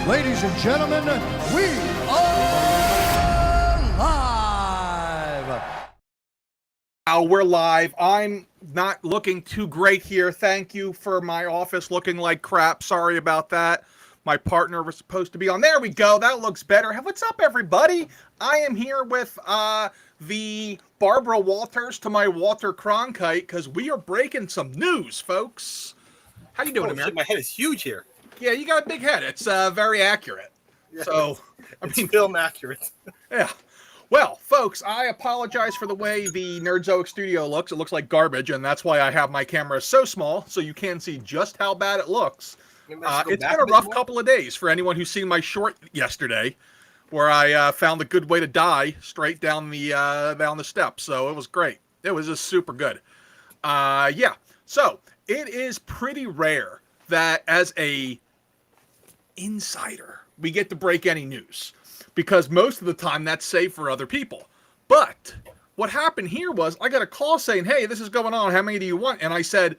Ladies and gentlemen, we are live! We're live. I'm not looking too great here. Thank you for my office looking like crap. Sorry about that. My partner was supposed to be on. There we go. That looks better. What's up, everybody? I am here with the Barbara Walters to my Walter Cronkite because we are breaking some news, folks. How you doing, Amir? My head is huge here. Yeah, you got a big head. It's very accurate. Yeah, so, it's film accurate. Yeah. Well, folks, I apologize for the way the Nerdzoic studio looks. It looks like garbage, and that's why I have my camera so small, so you can see just how bad it looks. It's been a rough couple of days for anyone who's seen my short yesterday, where I found a good way to die straight down the steps. So it was great. It was just super good. Yeah. So it is pretty rare that as a insider we get to break any news, because most of the time that's safe for other people. But what happened here was I got a call saying, hey, this is going on. How many do you want? And I said,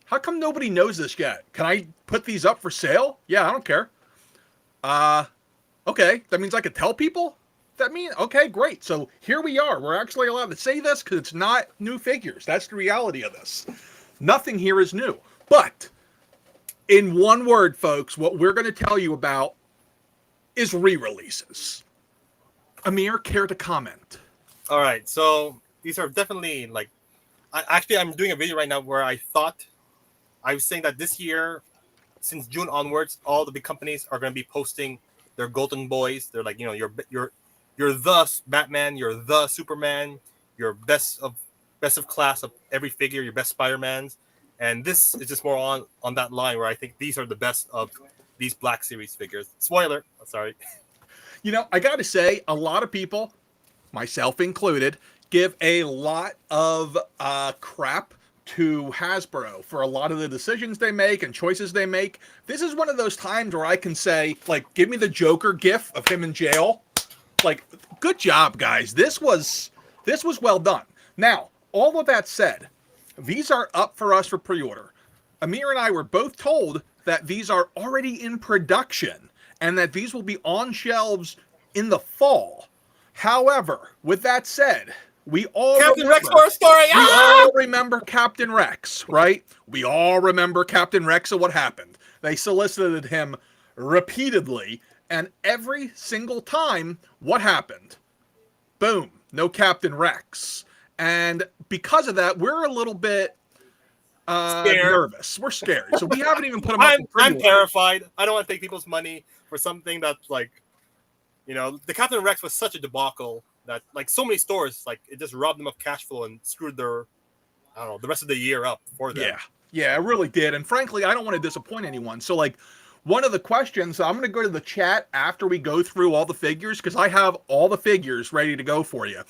how come nobody knows this yet? Can I put these up for sale? Yeah, I don't care. Okay. That means I could tell people? Okay, great. So here we are. We're actually allowed to say this because it's not new figures. That's the reality of this. Nothing here is new. But in one word, folks, what we're going to tell you about is re-releases. Amir, care to comment? All right, so these are definitely I'm doing a video right now where I was saying that this year, since June onwards, all the big companies are going to be posting their golden boys. They're like, you're the Batman, you're the Superman, you're best of class of every figure, your best Spider-Mans. And this is just more on that line where I think these are the best of these Black Series figures. Spoiler, sorry. I got to say, a lot of people, myself included, give a lot of crap to Hasbro for a lot of the decisions they make and choices they make. This is one of those times where I can say, give me the Joker gif of him in jail. Good job, guys. This was well done. Now, all of that said, these are up for us for pre-order. Amir and I were both told that these are already in production and that these will be on shelves in the fall. However, with that said, we all Captain Rex Horror Story. We all remember Captain Rex, right? We all remember Captain Rex and what happened. They solicited him repeatedly, and every single time, what happened? Boom, no Captain Rex. And because of that, we're a little bit nervous. We're scared. So we haven't even put them up. I'm terrified. I don't want to take people's money for something that's the Captain Rex was such a debacle that so many stores, it just robbed them of cash flow and screwed their, the rest of the year up for them. Yeah, it really did. And frankly, I don't want to disappoint anyone. So one of the questions, I'm going to go to the chat after we go through all the figures, because I have all the figures ready to go for you.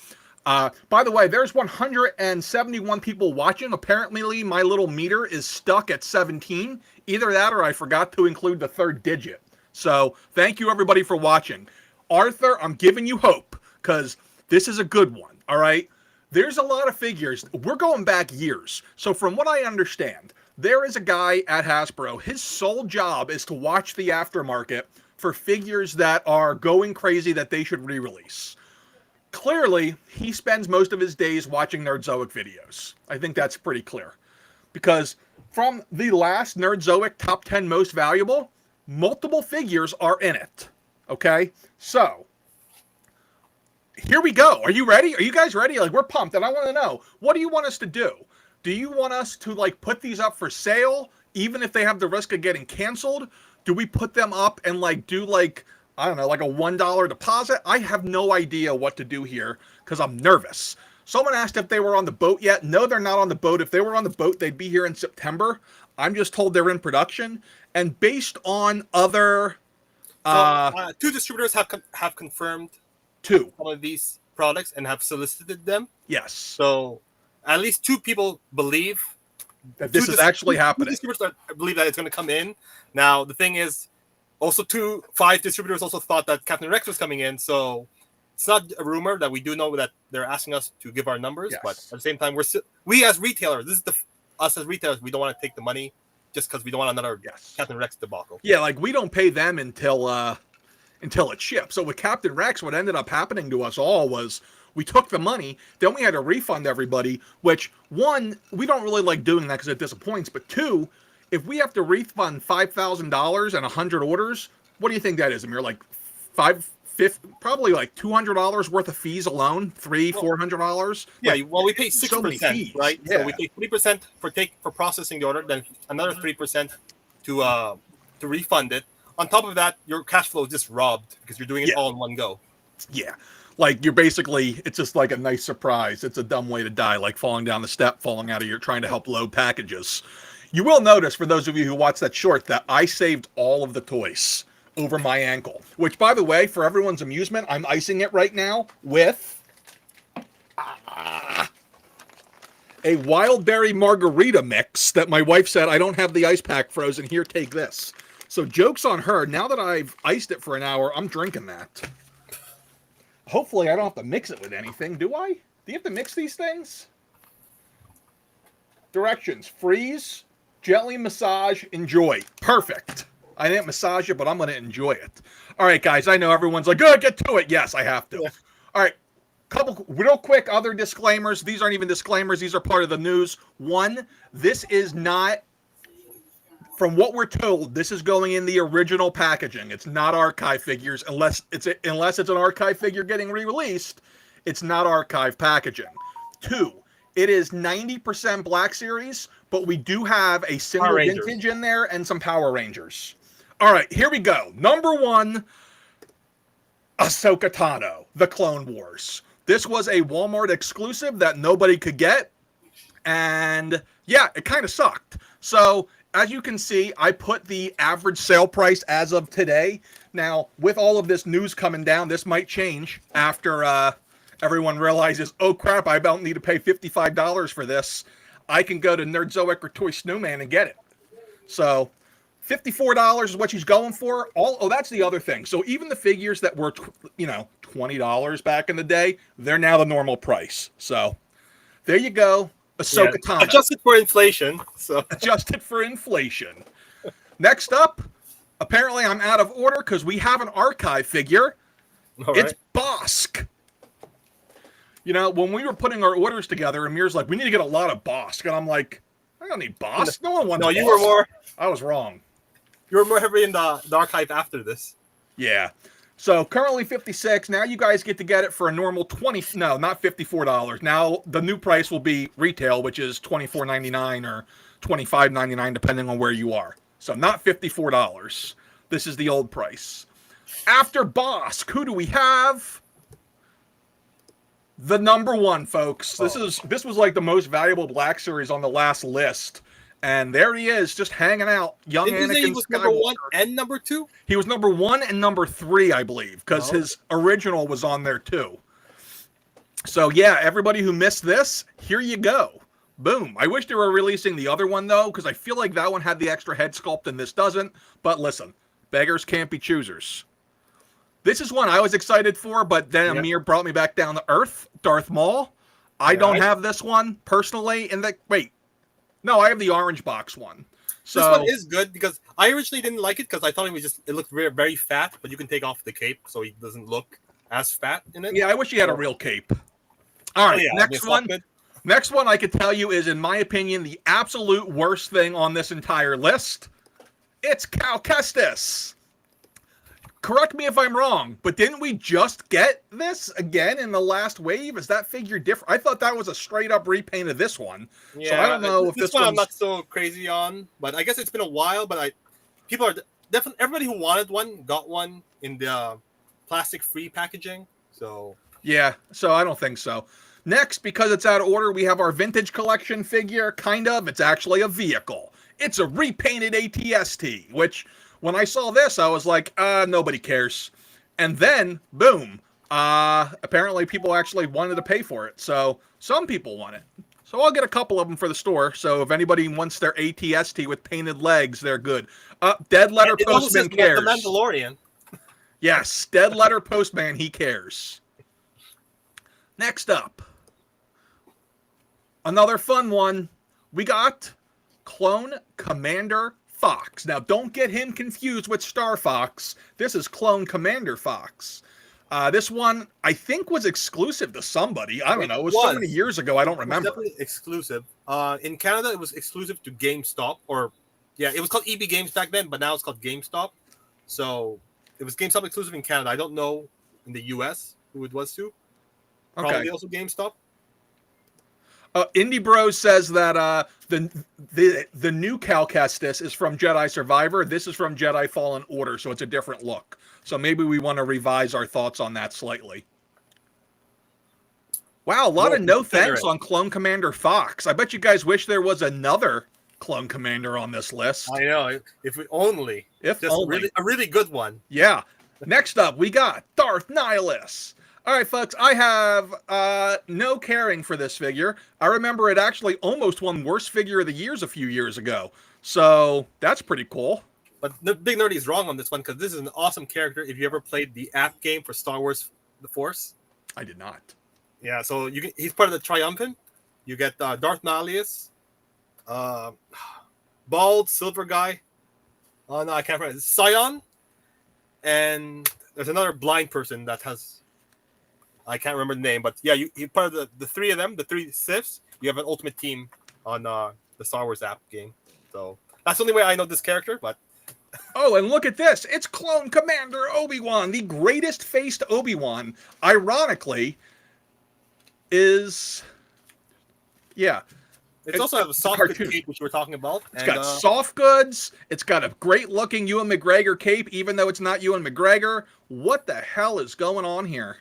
By the way, there's 171 people watching. Apparently, my little meter is stuck at 17. Either that or I forgot to include the third digit. So thank you, everybody, for watching. Arthur, I'm giving you hope because this is a good one, all right? There's a lot of figures. We're going back years. So from what I understand, there is a guy at Hasbro. His sole job is to watch the aftermarket for figures that are going crazy that they should re-release. Clearly, he spends most of his days watching Nerdzoic videos. I think that's pretty clear. Because from the last Nerdzoic top 10 most valuable, multiple figures are in it. Okay? So, here we go. Are you ready? Are you guys ready? We're pumped. And I want to know, what do you want us to do? Do you want us to, put these up for sale, even if they have the risk of getting canceled? Do we put them up and, do, I don't know, a $1 deposit? I have no idea what to do here because I'm nervous. Someone asked if they were on the boat yet. No, they're not on the boat. If they were on the boat, they'd be here in September. I'm just told they're in production. And based on other... two distributors have confirmed some of these products and have solicited them. Yes. So at least two people believe that this is actually happening. Two distributors believe that it's going to come in. Now, the thing is, also 5 distributors also thought that Captain Rex was coming in, so it's not a rumor that we do know that they're asking us to give our numbers. Yes. But at the same time, we as retailers, us as retailers, we don't want to take the money just because we don't want another Yes. Captain Rex debacle. Yeah, like we don't pay them until it ships. So with Captain Rex, what ended up happening to us all was we took the money, then we had to refund everybody, which one, we don't really like doing that because it disappoints, but two, if we have to refund $5,000 and 100 orders, what do you think that is? I mean, like probably like $200 worth of fees alone, $400. Yeah, Like, well, we pay so many 6%, fees. right? Yeah. So we pay 3% for processing the order, then another 3% to refund it. On top of that, your cash flow is just robbed because you're doing it all in one go. Yeah. Like you're basically, it's just like a nice surprise. It's a dumb way to die, like falling down the step, falling out of your, trying to help load packages. You will notice, for those of you who watched that short, that I saved all of the toys over my ankle, which, by the way, for everyone's amusement, I'm icing it right now with a wild berry margarita mix that my wife said, I don't have the ice pack frozen. Here, take this. So joke's on her. Now that I've iced it for an hour, I'm drinking that. Hopefully I don't have to mix it with anything, do I? Do you have to mix these things? Directions: freeze, gently massage, enjoy. Perfect. I didn't massage it, but I'm going to enjoy it. All right, guys, I know everyone's like, oh, get to it. Yes, I have to. Yeah. All right, couple real quick other disclaimers. These aren't even disclaimers. These are part of the news. One, this is not, from what we're told, this is going in the original packaging. It's not archive figures unless it's an archive figure getting re-released. It's not archive packaging. Two, it is 90% Black Series, but we do have a similar vintage in there and some Power Rangers. All right, here we go. Number one, Ahsoka Tano, The Clone Wars. This was a Walmart exclusive that nobody could get, and yeah, it kind of sucked. So as you can see, I put the average sale price as of today. Now, with all of this news coming down, this might change after everyone realizes, oh crap, I about need to pay $55 for this. I can go to Nerdzoic or Toy Snowman and get it. So $54 is what she's going for. That's the other thing. So even the figures that were, $20 back in the day, they're now the normal price. So there you go. Ahsoka Tano. Adjusted for inflation. So adjusted for inflation. Next up, apparently I'm out of order because we have an archive figure. All right. It's Bosk. When we were putting our orders together, Amir's like, we need to get a lot of Bosk. And I'm like, I don't need Bosk. No one wants Bosk. You were more. I was wrong. You were more heavy in the archive after this. Yeah. So currently 56. Now you guys get to get it for a normal $20. No, not $54. Now the new price will be retail, which is $24.99 or $25.99, depending on where you are. So not $54. This is the old price. After Bosk, who do we have? The number one, folks. This was like the most valuable Black Series on the last list. And there he is, just hanging out. Young Anakin Skywalker. He was number 1 and number 2? He was number 1 and number 3, I believe, because his original was on there too. So yeah, everybody who missed this, here you go. Boom. I wish they were releasing the other one though, because I feel like that one had the extra head sculpt and this doesn't. But listen, beggars can't be choosers. This is one I was excited for, but then Amir brought me back down to earth. Darth Maul. I don't have this one personally. No, I have the orange box one. So this one is good because I originally didn't like it because I thought it looked very, very fat, but you can take off the cape so he doesn't look as fat in it. Yeah, I wish he had a real cape. All right, next one. Next one I could tell you is, in my opinion, the absolute worst thing on this entire list. It's Cal Kestis. Correct me if I'm wrong, but didn't we just get this again in the last wave? Is that figure different? I thought that was a straight up repaint of this one. Yeah, so I don't know if this one I'm not so crazy on, but I guess it's been a while. But people are definitely, everybody who wanted one got one in the plastic-free packaging. So yeah, so I don't think so. Next, because it's out of order, we have our vintage collection figure. Kind of, it's actually a vehicle. It's a repainted ATST, which, when I saw this, I was like, nobody cares. And then, boom, apparently people actually wanted to pay for it. So some people want it. So I'll get a couple of them for the store. So if anybody wants their ATST with painted legs, they're good. Dead Letter Postman cares. The Mandalorian. Yes, Dead Letter Postman, he cares. Next up, another fun one. We got Clone Commander Fox. Now, don't get him confused with Star Fox. This is Clone Commander Fox. This one, I think, was exclusive to somebody. I don't know. It was so many years ago, I don't remember. It was definitely exclusive. In Canada, it was exclusive to GameStop. It was called EB Games back then, but now it's called GameStop. So it was GameStop exclusive in Canada. I don't know in the US who it was to. Probably also GameStop. Indie Bros says that the new Cal Kestis is from Jedi Survivor. This is from Jedi Fallen Order, so it's a different look. So maybe we want to revise our thoughts on that slightly. Wow, a lot of no thanks on Clone Commander Fox. I bet you guys wish there was another Clone Commander on this list. I know. If we only. If only. A really good one. Yeah. Next up, we got Darth Nihilus. All right, folks, I have no caring for this figure. I remember it actually almost won Worst Figure of the Years a few years ago. So that's pretty cool. But the Big Nerdy is wrong on this one because this is an awesome character if you ever played the app game for Star Wars The Force. I did not. Yeah, so he's part of the Triumphant. You get Darth Nihilus, bald silver guy. Oh no, I can't remember. Scion, and there's another blind person that has. I can't remember the name, but yeah, you part of the three of them, the three Siths. You have an ultimate team on the Star Wars app game. So that's the only way I know this character. But oh, and look at this! It's Clone Commander Obi-Wan, the greatest faced Obi-Wan. Ironically, it's also has a soft good cape, which we're talking about. It's got soft goods. It's got a great looking Ewan McGregor cape, even though it's not Ewan McGregor. What the hell is going on here?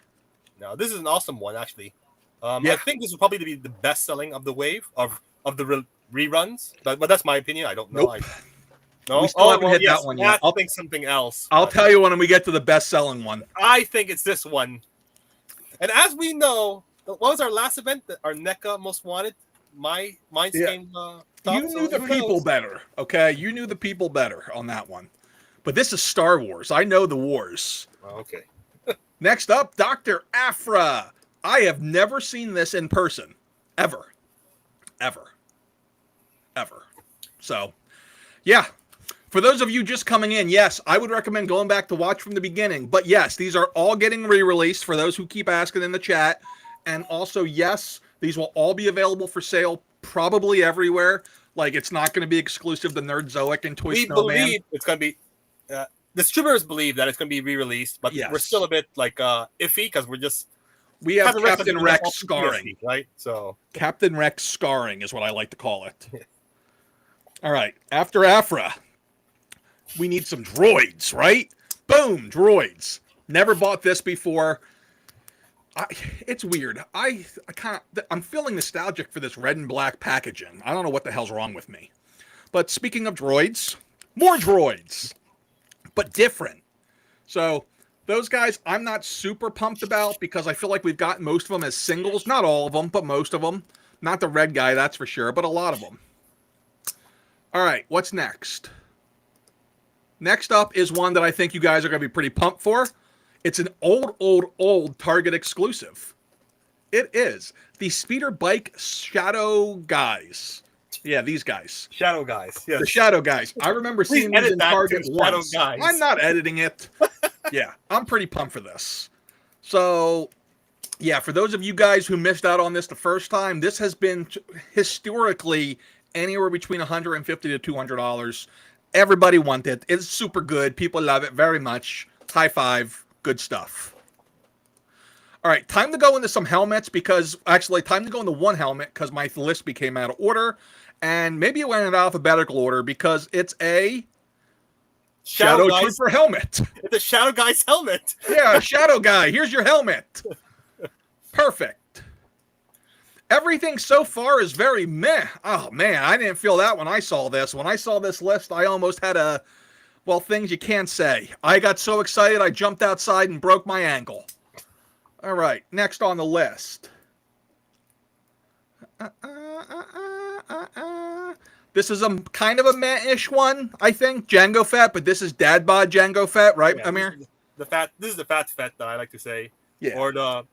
No, this is an awesome one, actually. I think this will probably be the best selling of the wave of the reruns, but that's my opinion. I don't know. Nope. We still haven't hit that one yet. I'll think something else. I'll tell you when we get to the best selling one. I think it's this one. And as we know, what was our last event? Our NECA Most Wanted. Mine came. You knew the people better, okay? You knew the people better on that one. But this is Star Wars. I know the wars. Oh, okay. Next up, Dr. Aphra. I have never seen this in person. Ever. So, yeah. For those of you just coming in, yes, I would recommend going back to watch from the beginning. But yes, these are all getting re-released for those who keep asking in the chat. And also, yes, these will all be available for sale probably everywhere. Like, it's not going to be exclusive to Nerdzoic and Toy Snowman. We believe it's going to be... distributors believe that it's going to be re-released, but we're still a bit like iffy because we have Captain Rex scarring, right? So Captain Rex scarring is what I like to call it. All right, after Aphra, we need some droids, right? Boom, droids. Never bought this before. It's weird. I'm feeling nostalgic for this red and black packaging. I don't know what the hell's wrong with me. But speaking of droids, more droids. But different. So those guys I'm not super pumped about because I feel like we've got most of them as singles. Not all of them, but most of them. Not the red guy, that's for sure, but a lot of them. All right, what's next? Next up is one that I think you guys are going to be pretty pumped for. It's an old Target exclusive. It is the Speeder Bike Shadow Guys. Yeah, these guys. Shadow Guys. Yes. The Shadow Guys. I remember seeing these in Target once. Guys. I'm not editing it. Yeah, I'm pretty pumped for this. So, yeah, for those of you guys who missed out on this the first time, this has been historically anywhere between $150 to $200. Everybody wants it. It's super good. People love it very much. High five. Good stuff. All right, time to go into some helmets time to go into one helmet because my list became out of order. And maybe it went in alphabetical order because it's a Shadow Trooper helmet. It's a Shadow Guy's helmet. Yeah, Shadow Guy. Here's your helmet. Perfect. Everything so far is very meh. Oh, man, I didn't feel that when I saw this. When I saw this list, I almost had things you can't say. I got so excited, I jumped outside and broke my ankle. All right, next on the list. This is a kind of a meh-ish one, I think. Jango Fett, but this is Dad Bod Jango Fett, right, Amir? This is the Fat Fett that I like to say. Yeah. Or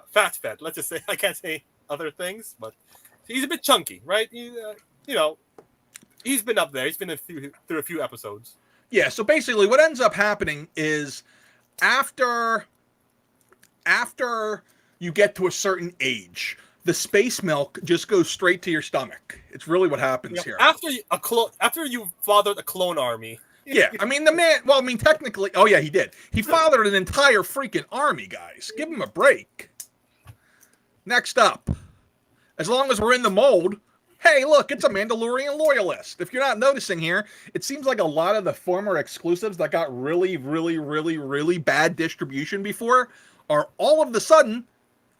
Fat Fett. Let's just say, I can't say other things, but he's a bit chunky, right? He's been up there. He's been through a few episodes. Yeah, so basically what ends up happening is after you get to a certain age, the space milk just goes straight to your stomach. It's really what happens here. After you fathered a clone army. Yeah, I mean, the man, well, I mean, technically, oh yeah, he did. He fathered an entire freaking army, guys. Give him a break. Next up, as long as we're in the mold, hey, look, it's a Mandalorian loyalist. If you're not noticing here, it seems like a lot of the former exclusives that got really, really, really, really bad distribution before are all of the sudden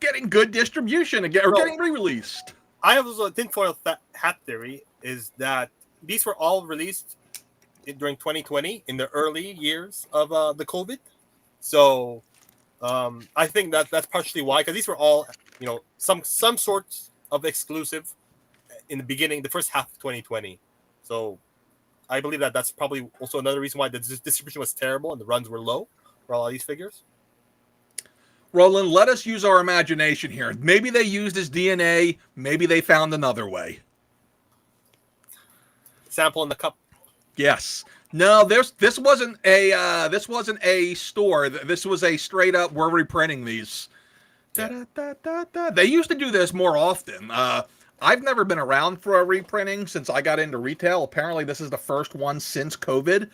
getting good distribution again, or getting re-released. I have a tinfoil hat theory, is that these were all released during 2020 in the early years of the COVID. So I think that's partially why, because these were all, some sorts of exclusive in the beginning, the first half of 2020. So I believe that's probably also another reason why the distribution was terrible and the runs were low for all of these figures. Roland, let us use our imagination here. Maybe they used his DNA. Maybe they found another way. Sample in the cup. Yes. No, this wasn't a store. This was a straight up, we're reprinting these. Yeah. They used to do this more often. I've never been around for a reprinting since I got into retail. Apparently, this is the first one since COVID.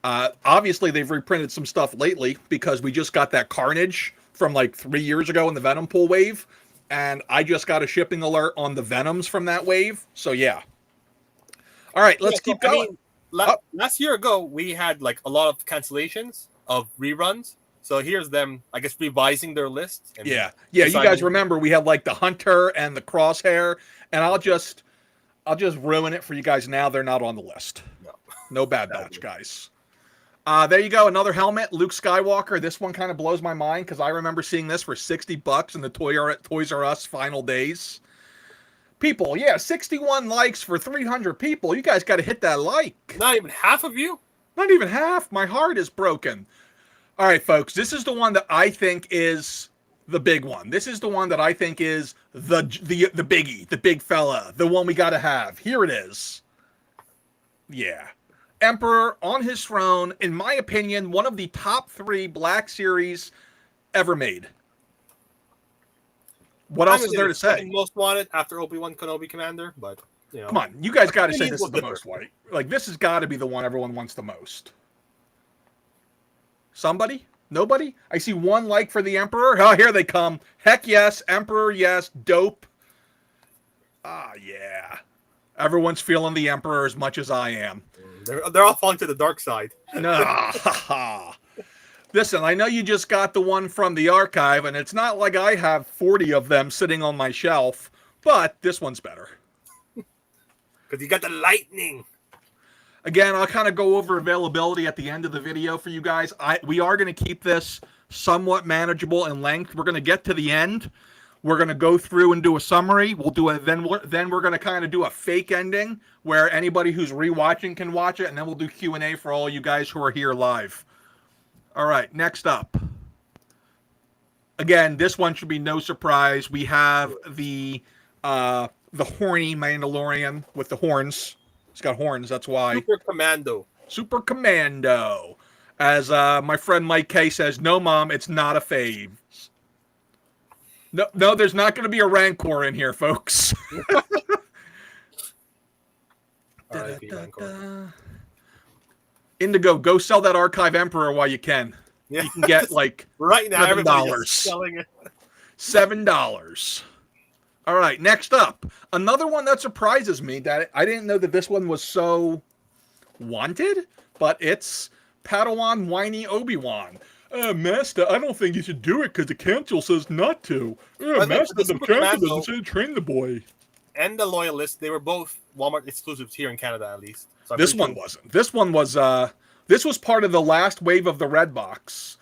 Obviously, they've reprinted some stuff lately because we just got that Carnage from like 3 years ago in the Venom Pool wave. And I just got a shipping alert on the Venoms from that wave. So, yeah. All right, let's keep going. Last year ago, we had like a lot of cancellations of reruns. So here's them, I guess, revising their list. And yeah. You guys remember we had like the Hunter and the Crosshair, and I'll just ruin it for you guys now. They're not on the list. No Bad Batch, guys. There you go, another helmet, Luke Skywalker. This one kind of blows my mind because I remember seeing this for $60 in the Toys R Us final days. People, 61 likes for 300 people. You guys got to hit that like. Not even half of you? Not even half. My heart is broken. All right, folks, this is the one that I think is the big one. This is the one that I think is the biggie, the big fella, the one we got to have. Here it is. Yeah. Emperor on his throne, in my opinion, one of the top 3 Black Series ever made. What else is there to say? Most wanted after Obi-Wan Kenobi Commander, but come on, you guys got to say this is the most white. Like, this has got to be the one everyone wants the most. Somebody? Nobody? I see one like for the Emperor. Oh, here they come. Heck yes, Emperor, yes, dope. Ah, yeah. Everyone's feeling the Emperor as much as I am. They're all falling to the dark side. No. Listen, I know you just got the one from the archive, and it's not like I have 40 of them sitting on my shelf, but this one's better. Because you got the lightning. Again, I'll kind of go over availability at the end of the video for you guys. We are going to keep this somewhat manageable in length. We're going to get to the end. We're going to go through and do a summary. We'll do it. Then we're going to kind of do a fake ending where anybody who's rewatching can watch it, and then we'll do Q&A for all you guys who are here live. All right, next up. Again, this one should be no surprise. We have the horny Mandalorian with the horns. He's got horns, that's why. Super Commando. As my friend Mike K says, no, Mom, it's not a fave. No, there's not going to be a Rancor in here, folks. Indigo, go sell that Archive Emperor while you can. Yeah. You can get like right now $7. Selling it. $7. All right, next up, another one that surprises me that I didn't know that this one was so wanted, but it's Padawan Whiny Obi-Wan. Master, I don't think you should do it because the council says not to. Master, the council doesn't say to train the boy. And the Loyalist, they were both Walmart exclusives here in Canada, at least. So this one wasn't. This one was. This was part of the last wave of the Red Box.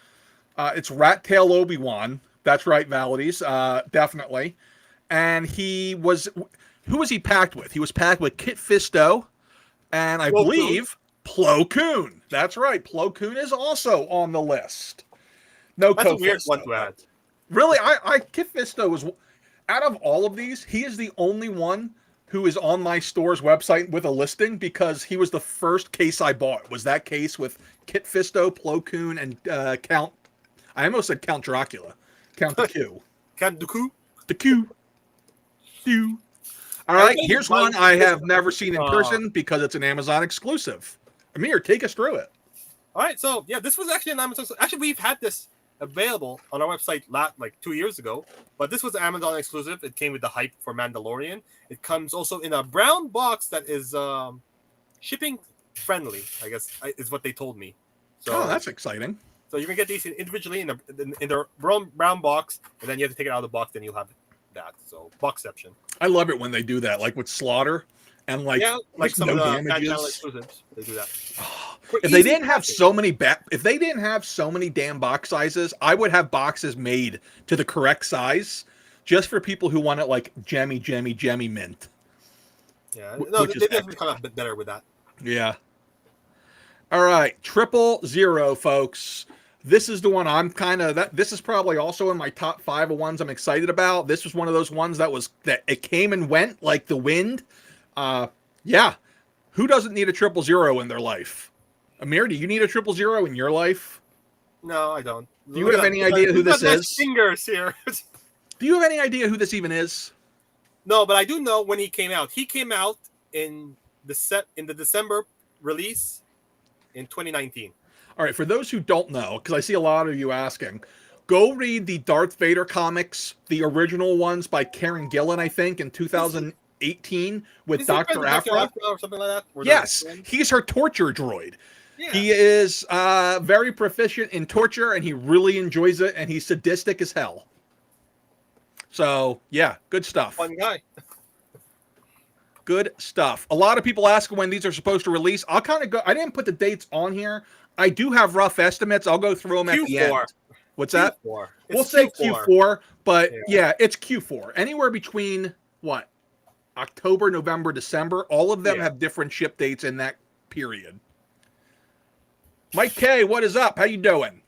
It's Rat Tail Obi-Wan. That's right, Valides. Definitely. And he was. Who was he packed with? He was packed with Kit Fisto, and I believe Plo Koon. That's right. Plo Koon is also on the list. No, that's a weird one to add. Really, Kit Fisto was out of all of these. He is the only one who is on my store's website with a listing because he was the first case I bought. Was that case with Kit Fisto, Plo Koon, and Count. I almost said Count Dracula. Count the Q. Count Dooku. The Q. Q. All right, here's one I have never seen in person because it's an Amazon exclusive. Amir, take us through it. All right, so yeah, this was actually an Amazon. Actually, we've had this available on our website like 2 years ago, but this was an Amazon exclusive. It came with the hype for Mandalorian. It comes also in a brown box that is shipping friendly, I guess is what they told me. So that's exciting. So you can get these individually in their brown box, and then you have to take it out of the box. Then you'll have that. So boxception. I love it when they do that, like with Slaughter, and like some no of the damages. exclusives. They do that. If they didn't have so many damn box sizes, I would have boxes made to the correct size, just for people who want it like jammy mint. Yeah, no, they definitely come out a bit better with that. Yeah. All right, 000, folks. This is the one I'm this is probably also in my top 5 of ones I'm excited about. This was one of those ones that it came and went like the wind. Yeah. Who doesn't need a 000 in their life? Amir, do you need a 000 in your life? No, I don't. Do you have any idea who this is? Fingers here. Do you have any idea who this even is? No, but I do know when he came out. He came out in the December release in 2019. All right, for those who don't know, because I see a lot of you asking, go read the Darth Vader comics, the original ones by Karen Gillan, I think, in 2018 with Dr. Aphra. Or something like that? Yes, he's her torture droid. Yeah. He is very proficient in torture, and he really enjoys it, and he's sadistic as hell. So, yeah, good stuff. Fun guy. Good stuff. A lot of people ask when these are supposed to release. I'll kind of go. I didn't put the dates on here. I do have rough estimates. I'll go through them at the end. What's that? We'll say Q4, but yeah, it's Q4. Anywhere between what? October, November, December. All of them have different ship dates in that period. Mike K, what is up? How you doing?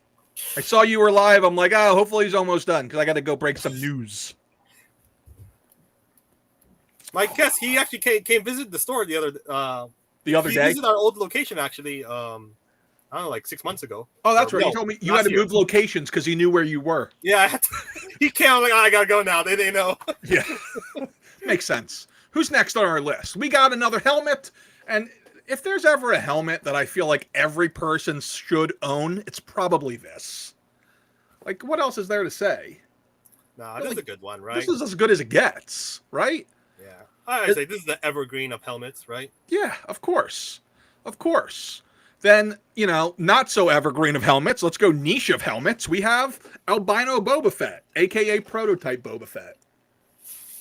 I saw you were live. I'm like, oh, hopefully he's almost done because I got to go break some news. Mike Guess, he actually came visit the store the other day. He visited our old location actually. I don't know, like 6 months ago. Oh, that's right. You told me you had to move locations because he knew where you were. Yeah, I had to, he came. I'm like, oh, I gotta go now. They know. Yeah, makes sense. Who's next on our list? We got another helmet, and if there's ever a helmet that I feel like every person should own, it's probably this. Like, what else is there to say? No, this is a good one, right? This is as good as it gets, right? Yeah, I say this is the evergreen of helmets, right? Yeah, of course, of course. Then, not so evergreen of helmets. Let's go niche of helmets. We have Albino Boba Fett, a.k.a. Prototype Boba Fett.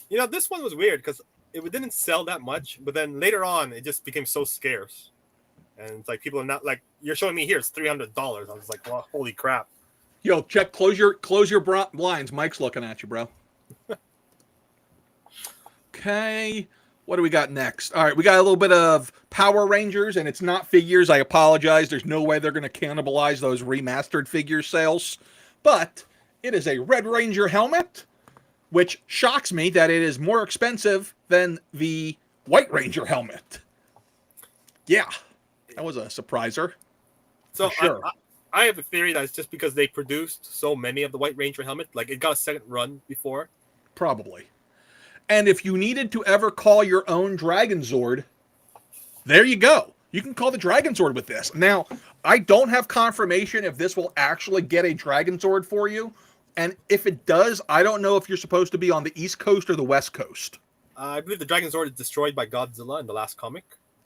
This one was weird because it didn't sell that much, but then later on, it just became so scarce. And it's like, people are not like, you're showing me here, it's $300. I was like, well, holy crap. Yo, check, close your blinds. Mike's looking at you, bro. Okay. What do we got next? All right, we got a little bit of Power Rangers, and it's not figures. I apologize. There's no way they're going to cannibalize those remastered figure sales. But it is a Red Ranger helmet, which shocks me that it is more expensive than the White Ranger helmet. Yeah, that was a surpriser. So sure. I have a theory that it's just because they produced so many of the White Ranger helmet. Like, it got a second run before. Probably. And if you needed to ever call your own Dragon Zord, there you go. You can call the Dragon Zord with this. Now, I don't have confirmation if this will actually get a Dragon Zord for you. And if it does, I don't know if you're supposed to be on the East Coast or the West Coast. I believe the Dragon Zord is destroyed by Godzilla in the last comic.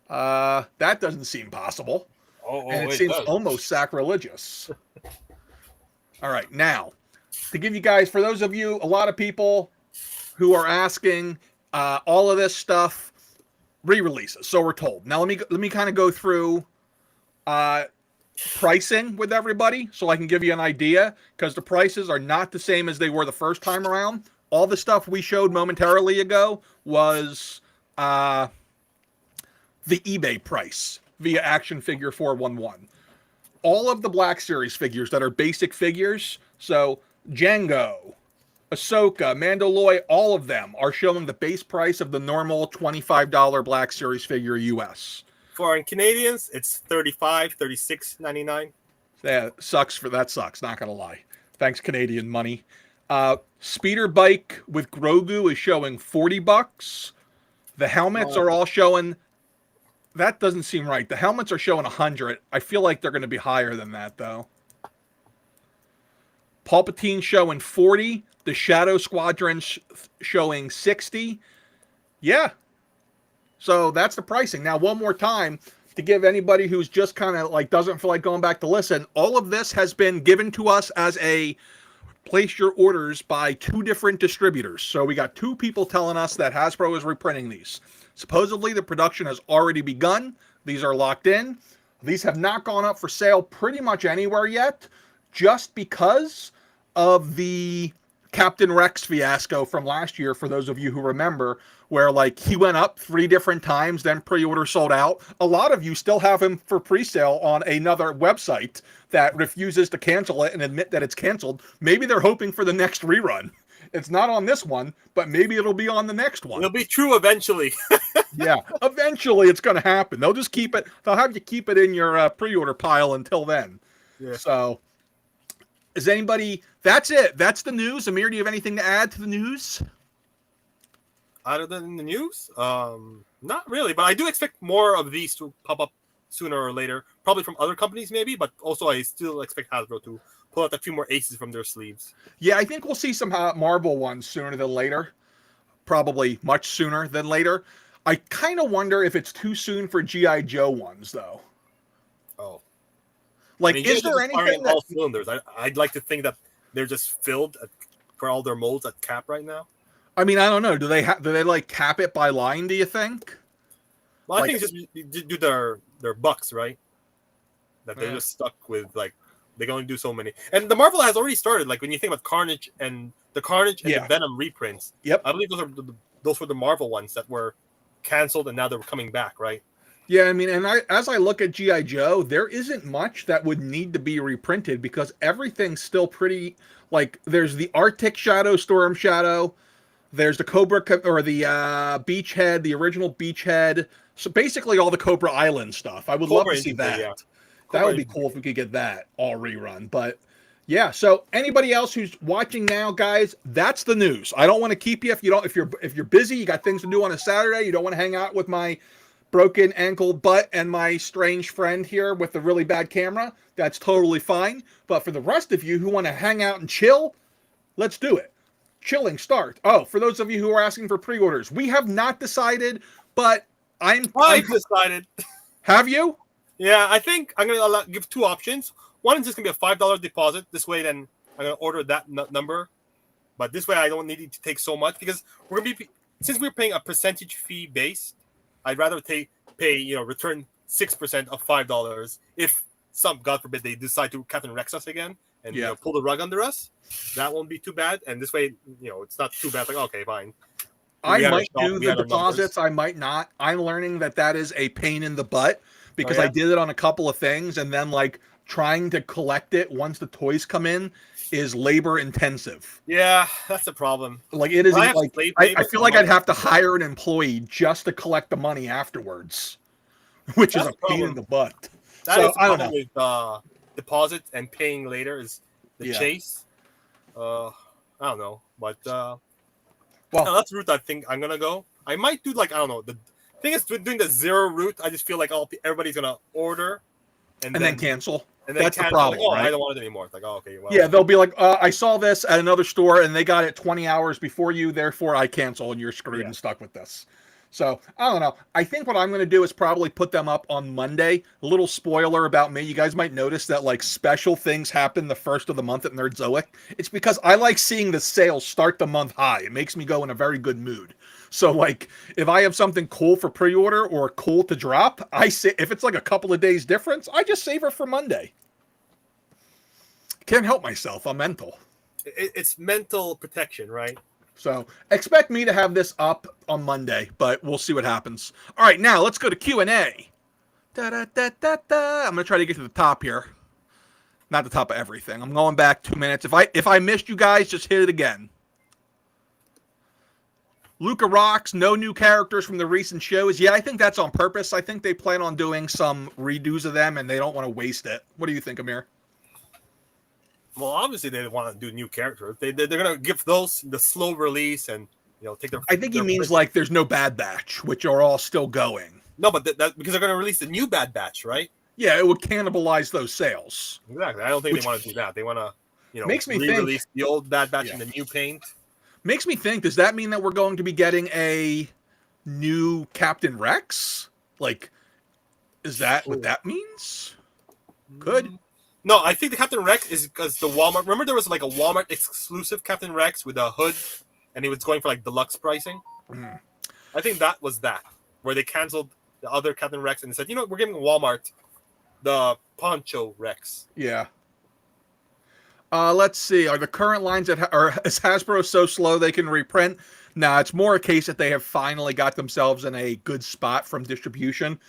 That doesn't seem possible. And it seems almost sacrilegious. All right, now, to give you guys, for those of you, a lot of people who are asking all of this stuff, re-releases, so we're told. Now, let me kind of go through pricing with everybody so I can give you an idea, because the prices are not the same as they were the first time around. All the stuff we showed momentarily ago was the eBay price via Action Figure 411. All of the Black Series figures that are basic figures, so Django, Ahsoka, Mandalorian, all of them are showing the base price of the normal $25 Black Series figure US. For Canadians, it's $35, $36.99. Yeah, that sucks, not gonna lie. Thanks, Canadian money. Speeder bike with Grogu is showing $40. The helmets are all showing. That doesn't seem right. The helmets are showing 100. I feel like they're going to be higher than that, though. Palpatine showing 40. The Shadow Squadron showing 60. Yeah. So that's the pricing. Now, one more time to give anybody who's just kind of like doesn't feel like going back to listen. All of this has been given to us as a place your orders by 2 different distributors. So we got 2 people telling us that Hasbro is reprinting these. Supposedly the production has already begun. These are locked in. These have not gone up for sale pretty much anywhere yet, just because of the Captain Rex fiasco from last year, for those of you who remember, where like he went up 3 different times, then pre-order sold out. A lot of you still have him for pre-sale on another website that refuses to cancel it and admit that it's canceled. Maybe they're hoping for the next rerun. It's not on this one, but maybe it'll be on the next one. It'll be true eventually. Yeah, eventually it's going to happen. They'll just keep it. They'll have you keep it in your pre-order pile until then. Yeah. So, is anybody? That's it. That's the news. Amir, do you have anything to add to the news? Other than the news, not really. But I do expect more of these to pop up sooner or later. Probably from other companies, maybe. But also, I still expect Hasbro to pull out a few more aces from their sleeves. Yeah, I think we'll see some Marvel ones sooner than later. Probably much sooner than later. I kind of wonder if it's too soon for G.I. Joe ones, though. Oh. Like, is there anything that... all cylinders? I'd like to think that they're just filled for all their molds at cap right now. I mean, I don't know. Do they like cap it by line, do you think? Well, I think it's just do their bucks, right? That they're just stuck with, like, they can only do so many. And the Marvel has already started. Like, when you think about Carnage and the Venom reprints. Yep. I believe those were the Marvel ones that were canceled and now they're coming back, right? Yeah, I mean, and as I look at G.I. Joe, there isn't much that would need to be reprinted because everything's still pretty, like, there's the Arctic Shadow, Storm Shadow, there's the Cobra, or the Beachhead, the original Beachhead, so basically all the Cobra Island stuff. I would love to see that. Yeah. That would be cool if we could get that all rerun, but... Yeah, so anybody else who's watching now, guys, that's the news. I don't want to keep you if you're busy, you got things to do on a Saturday, you don't want to hang out with my broken ankle butt and my strange friend here with the really bad camera. That's totally fine. But for the rest of you who want to hang out and chill, let's do it. Chilling start. Oh, for those of you who are asking for pre-orders, we have not decided, but I've decided. Have you? Yeah, I think I'm going to give 2 options. One is just going to be a $5 deposit. This way, then I'm going to order that number. But this way, I don't need to take so much because since we're paying a percentage fee base, I'd rather pay return 6% of $5 if God forbid they decide to Captain Rex us again and pull the rug under us. That won't be too bad. And this way, it's not too bad. Like, okay, fine. I might do the deposits. I might not. I'm learning that is a pain in the butt because I did it on a couple of things and then like trying to collect it once the toys come in is labor intensive. Yeah, that's the problem. Like it is like I feel like I'd have to hire an employee just to collect the money afterwards, which is a pain in the butt. That is I don't know. With deposits and paying later is the chase. I don't know, but well, that's the route I think I'm gonna go. I might do like I don't know. The thing is doing the 0 route. I just feel like everybody's gonna order and then cancel. And that's the problem, right? I don't want it anymore. It's like, okay, well. Yeah, they'll be like, I saw this at another store, and they got it 20 hours before you, therefore I cancel, and you're screwed and stuck with this. So, I don't know. I think what I'm going to do is probably put them up on Monday. A little spoiler about me. You guys might notice that, like, special things happen the first of the month at Nerdzoic. It's because I like seeing the sales start the month high. It makes me go in a very good mood. So, like, if I have something cool for pre-order or cool to drop, I say if it's like a couple of days difference, I just save it for Monday. Can't help myself. I'm mental. It's mental protection, right? So expect me to have this up on Monday, but we'll see what happens. All right, now let's go to Q&A. I'm going to try to get to the top here. Not the top of everything. I'm going back 2 minutes. If I missed you guys, just hit it again. Luca rocks. No new characters from the recent shows. Yeah, I think that's on purpose. I think they plan on doing some redos of them, and they don't want to waste it. What do you think, Amir? Well, obviously they want to do new characters. They're gonna give those the slow release and take their. I think he their means like there's no Bad Batch, which are all still going. No, but that because they're gonna release the new Bad Batch, right? Yeah, it would cannibalize those sales. Exactly. I don't think they want to do that. They want to makes me re-release think the old Bad Batch in the new paint. Makes me think, does that mean that we're going to be getting a new Captain Rex? Like, is that what that means? Could. No, I think the Captain Rex is because the Walmart. Remember, there was like a Walmart exclusive Captain Rex with a hood, and he was going for like deluxe pricing. I think that was where they canceled the other Captain Rex and said, we're giving Walmart the Poncho Rex. Yeah. Let's see. Are the current lines is Hasbro so slow they can reprint? Nah, it's more a case that they have finally got themselves in a good spot from distribution.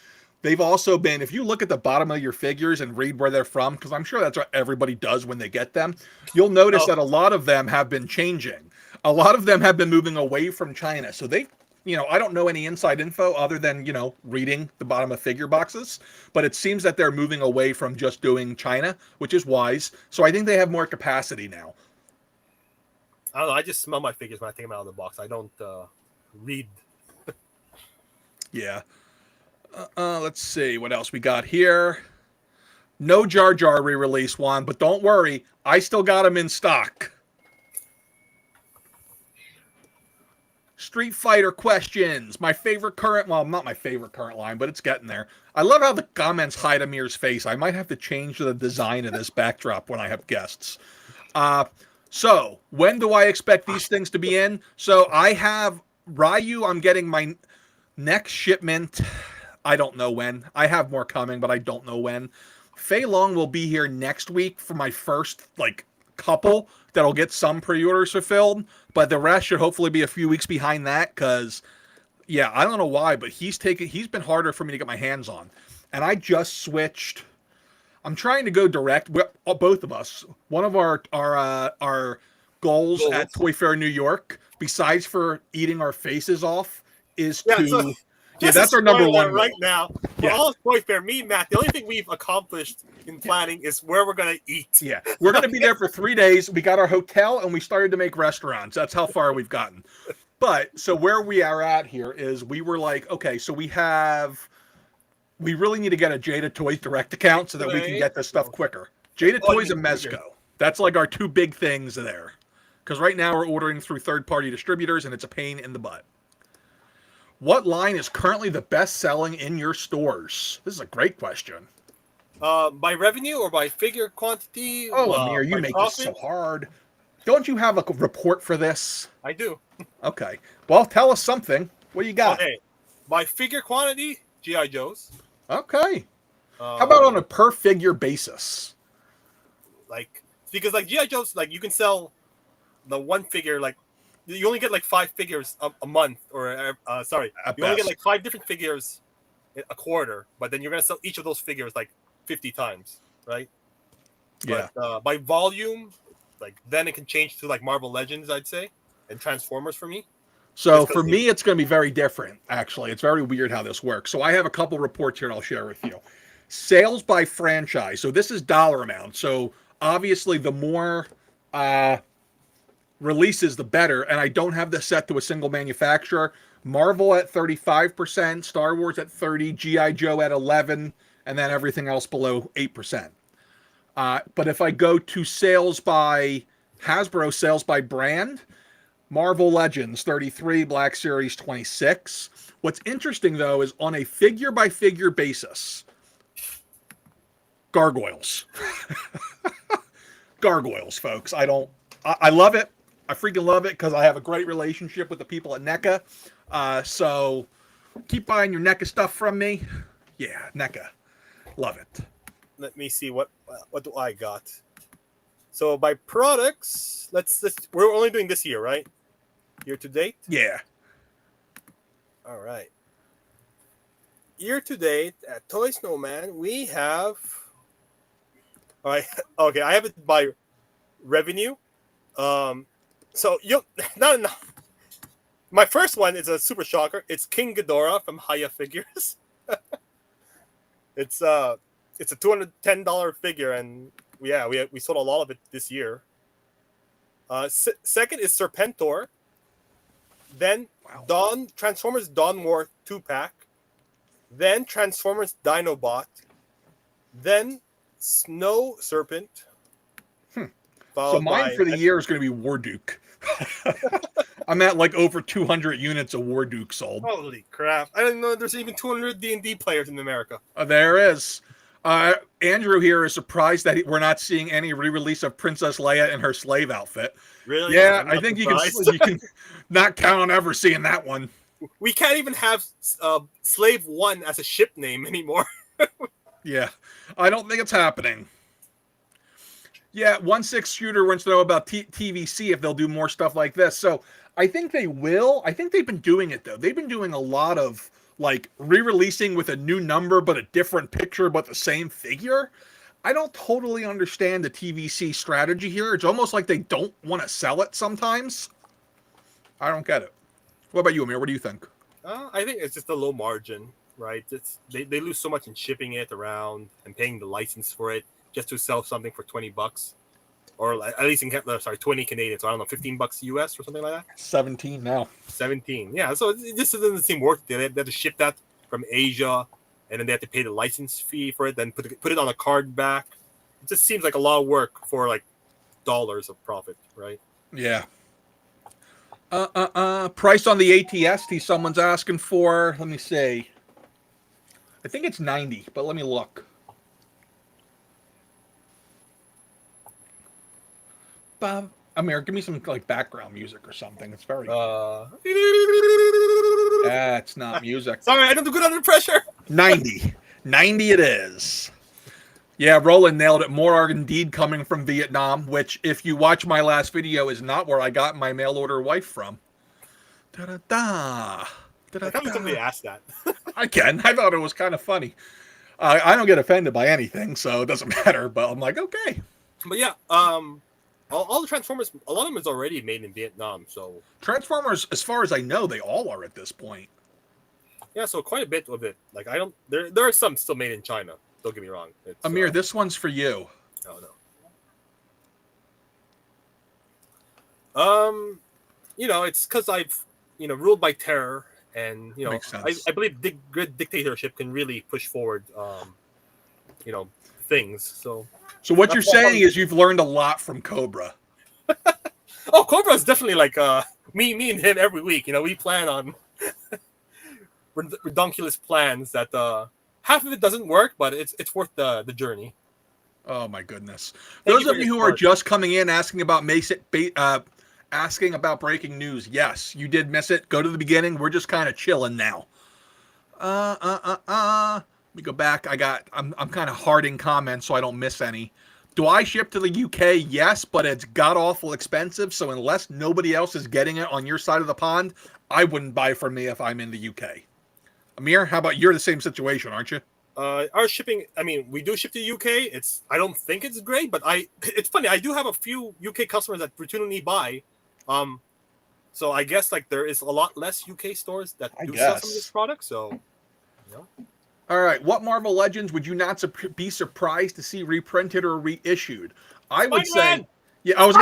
They've also been, if you look at the bottom of your figures and read where they're from, because I'm sure that's what everybody does when they get them, you'll notice that a lot of them have been changing. A lot of them have been moving away from China. So they, I don't know any inside info other than, reading the bottom of figure boxes, but it seems that they're moving away from just doing China, which is wise. So I think they have more capacity now. I don't know. I just smell my figures when I take them out of the box. I don't read. Yeah. Let's see what else we got here. No Jar Jar re-release, Juan, but don't worry. I still got them in stock. Street Fighter questions. My favorite current, well, not my favorite current line, but it's getting there. I love how the comments hide Amir's face. I might have to change the design of this backdrop when I have guests. So, when do I expect these things to be in? So, I have Ryu. I'm getting my next shipment. I don't know when. I have more coming, but I don't know when. Fei Long will be here next week for my first, couple that'll get some pre-orders fulfilled, but the rest should hopefully be a few weeks behind that because, yeah, I don't know why, but he's been harder for me to get my hands on. And I just switched. I'm trying to go direct. Both of us. One of our goals at Toy Fair New York, besides for eating our faces off, is to... Yeah, that's our number one right now. For all of Toy Fair, me and Matt, the only thing we've accomplished in planning is where we're going to eat. Yeah, we're going to be there for 3 days. We got our hotel, and we started to make restaurants. That's how far we've gotten. But, so where we are at here is we were like, okay, so we really need to get a Jada Toys direct account so that we can get this stuff quicker. Jada Toys and Mezco. That's like our two big things there. Because right now we're ordering through third-party distributors, and it's a pain in the butt. What line is currently the best selling in your stores? This is a great question. By revenue or by figure quantity? Oh, Amir, you make this so hard. Don't you have a report for this? I do. Okay. Well, tell us something. What do you got? Okay. By figure quantity, G.I. Joe's. Okay. How about on a per figure basis? Because G.I. Joe's, you can sell the one figure, you only get 5 figures a month, or you only get 5 different figures a quarter, but then you're gonna sell each of those figures 50 times, right? Yeah. But by volume, then it can change to Marvel Legends, I'd say, and Transformers for me. So for me, it's going to be very different. Actually, it's very weird how this works. So I have a couple reports here, and I'll share with you. Sales by franchise. So this is dollar amount. So obviously, the more releases, the better. And I don't have this set to a single manufacturer. Marvel at 35%, Star Wars at 30%, G.I. Joe at 11%, and then everything else below 8%. But if I go to sales by Hasbro, sales by brand, Marvel Legends 33, Black Series 26. What's interesting though is on a figure by figure basis, Gargoyles. Gargoyles, folks. I love it. I freaking love it because I have a great relationship with the people at NECA. So keep buying your NECA stuff from me. Yeah, NECA. Love it. Let me see what do I got. So by products, we're only doing this year, right? Year to date? Yeah. All right. Year to date at Toy Snowman, we have. All right. Okay, I have it by revenue. So you not enough. My first one is a super shocker. It's King Ghidorah from Haya Figures. It's a $210 figure, and we sold a lot of it this year. Second is Serpentor. Then Transformers Dawn War 2-pack. Then Transformers Dinobot. Then Snow Serpent. So mine for the year is going to be Warduke. I'm at like over 200 units of Warduke sold. Holy crap! I didn't know there's even 200 D&D players in America. There is. Andrew here is surprised that we're not seeing any re-release of Princess Leia in her slave outfit. Really? Yeah, I think you can not count on ever seeing that one. We can't even have Slave 1 as a ship name anymore. Yeah, I don't think it's happening. Yeah, 1/6 Shooter wants to know about TVC if they'll do more stuff like this. So I think they will. I think they've been doing it, though. They've been doing a lot of like re-releasing with a new number but a different picture but the same figure. I don't totally understand the TVC strategy here. It's almost like they don't want to sell it sometimes. I don't get it. What about you, Amir? What do you think? I think it's just a low margin, right? They lose so much in shipping it around and paying the license for it just to sell something for $20, or at least in 20 Canadian. So I don't know, $15 US or something like that. 17 now. 17, yeah. So it just doesn't seem worth it. They have to ship that from Asia, and then they have to pay the license fee for it. Then put it on a card back. It just seems like a lot of work for like dollars of profit, right? Yeah. Price on the ATST someone's asking for. Let me see. I think it's 90, but let me look. Amir, give me some like background music or something. It's very. That's not music. Sorry, I don't do good under pressure. 90 it is. Yeah, Roland nailed it. More are indeed coming from Vietnam, which, if you watch my last video, is not where I got my mail order wife from. Da-da-da. I can't believe somebody asked that. I thought it was kind of funny. I don't get offended by anything, so it doesn't matter. But I'm like, okay. But yeah, all the Transformers, a lot of them is already made in Vietnam. So Transformers, as far as I know, they all are at this point. Yeah, so quite a bit of it. Like there are some still made in China. Don't get me wrong. Amir, this one's for you. Oh no. It's because I've ruled by terror, and I believe good dictatorship can really push forward things. So what you're saying is you've learned a lot from Cobra. Oh, Cobra is definitely like me and him every week. We plan on redonkulous plans that half of it doesn't work, but it's worth the journey. Oh my goodness! Those of you who are just coming in asking about asking about breaking news, yes, you did miss it. Go to the beginning. We're just kind of chilling now. Let me go back. I'm kind of harding comments so I don't miss any. Do I ship to the UK? Yes, but it's god awful expensive. So unless nobody else is getting it on your side of the pond, I wouldn't buy from me if I'm in the UK. Amir, how about you're the same situation, aren't you? Our shipping, we do ship to the UK. I don't think it's great, but it's funny. I do have a few UK customers that routinely buy. So I guess there is a lot less UK stores that do sell some of this product. So, All right. What Marvel Legends would you not be surprised to see reprinted or reissued? I would say, yeah, I was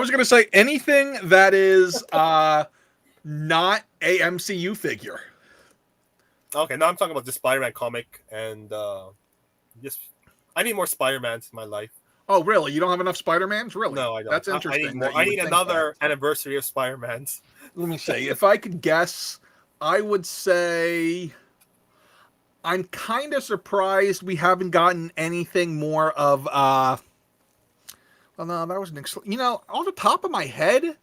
going to say anything that is not a MCU figure. Okay, now I'm talking about the Spider-Man comic, and I need more Spider-Mans in my life. Oh, really? You don't have enough Spider-Mans? Really? No, I don't. That's interesting. I need another anniversary of Spider-Mans. Let me see. If I could guess, I would say I'm kind of surprised we haven't gotten anything more of. Well, no, that was on the top of my head,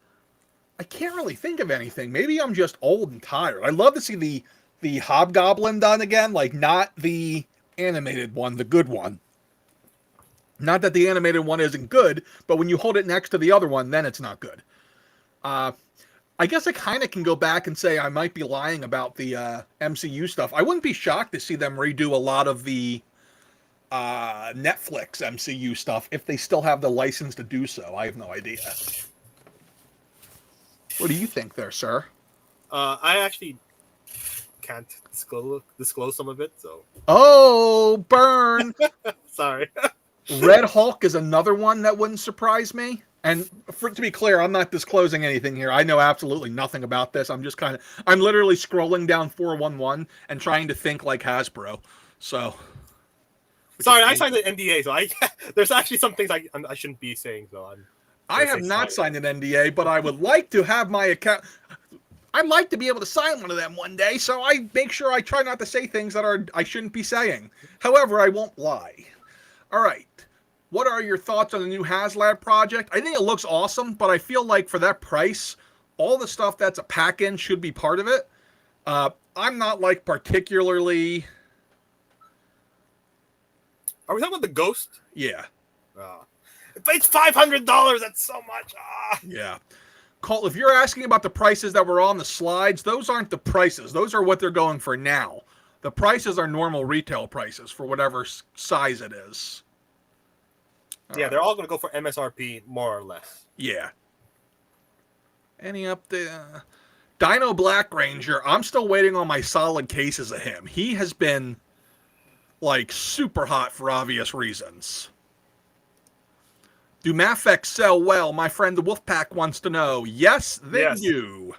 I can't really think of anything. Maybe I'm just old and tired. I'd love to see the Hobgoblin done again, like not the animated one, the good one. Not that the animated one isn't good, but when you hold it next to the other one, then it's not good. I guess I kind of can go back and say I might be lying about the MCU stuff. I wouldn't be shocked to see them redo a lot of the Netflix MCU stuff if they still have the license to do so. I have no idea. What do you think there, sir? I actually can't disclose some of it, so Oh, burn! sorry. Red Hulk is another one that wouldn't surprise me. And to be clear, I'm not disclosing anything here. I know absolutely nothing about this. I'm literally scrolling down 411 and trying to think like Hasbro. So, Sorry, I signed an NDA, so there's actually some things I shouldn't be saying. So I have not signed an NDA, but I would like to have my account. I'd like to be able to sign one of them one day, so I make sure I try not to say things that I shouldn't be saying. However, I won't lie. All right. What are your thoughts on the new HasLab project? I think it looks awesome, but I feel like for that price, all the stuff that's a pack-in should be part of it. I'm not like particularly... Are we talking about the Ghost? Yeah. It's $500. That's so much. Yeah. Colt, if you're asking about the prices that were on the slides, those aren't the prices. Those are what they're going for now. The prices are normal retail prices for whatever size it is. Yeah, they're all going to go for MSRP, more or less. Yeah. Any up there? Dino Black Ranger. I'm still waiting on my solid cases of him. He has been, like, super hot for obvious reasons. Do Mafex sell well? My friend the Wolfpack wants to know. Yes, they do.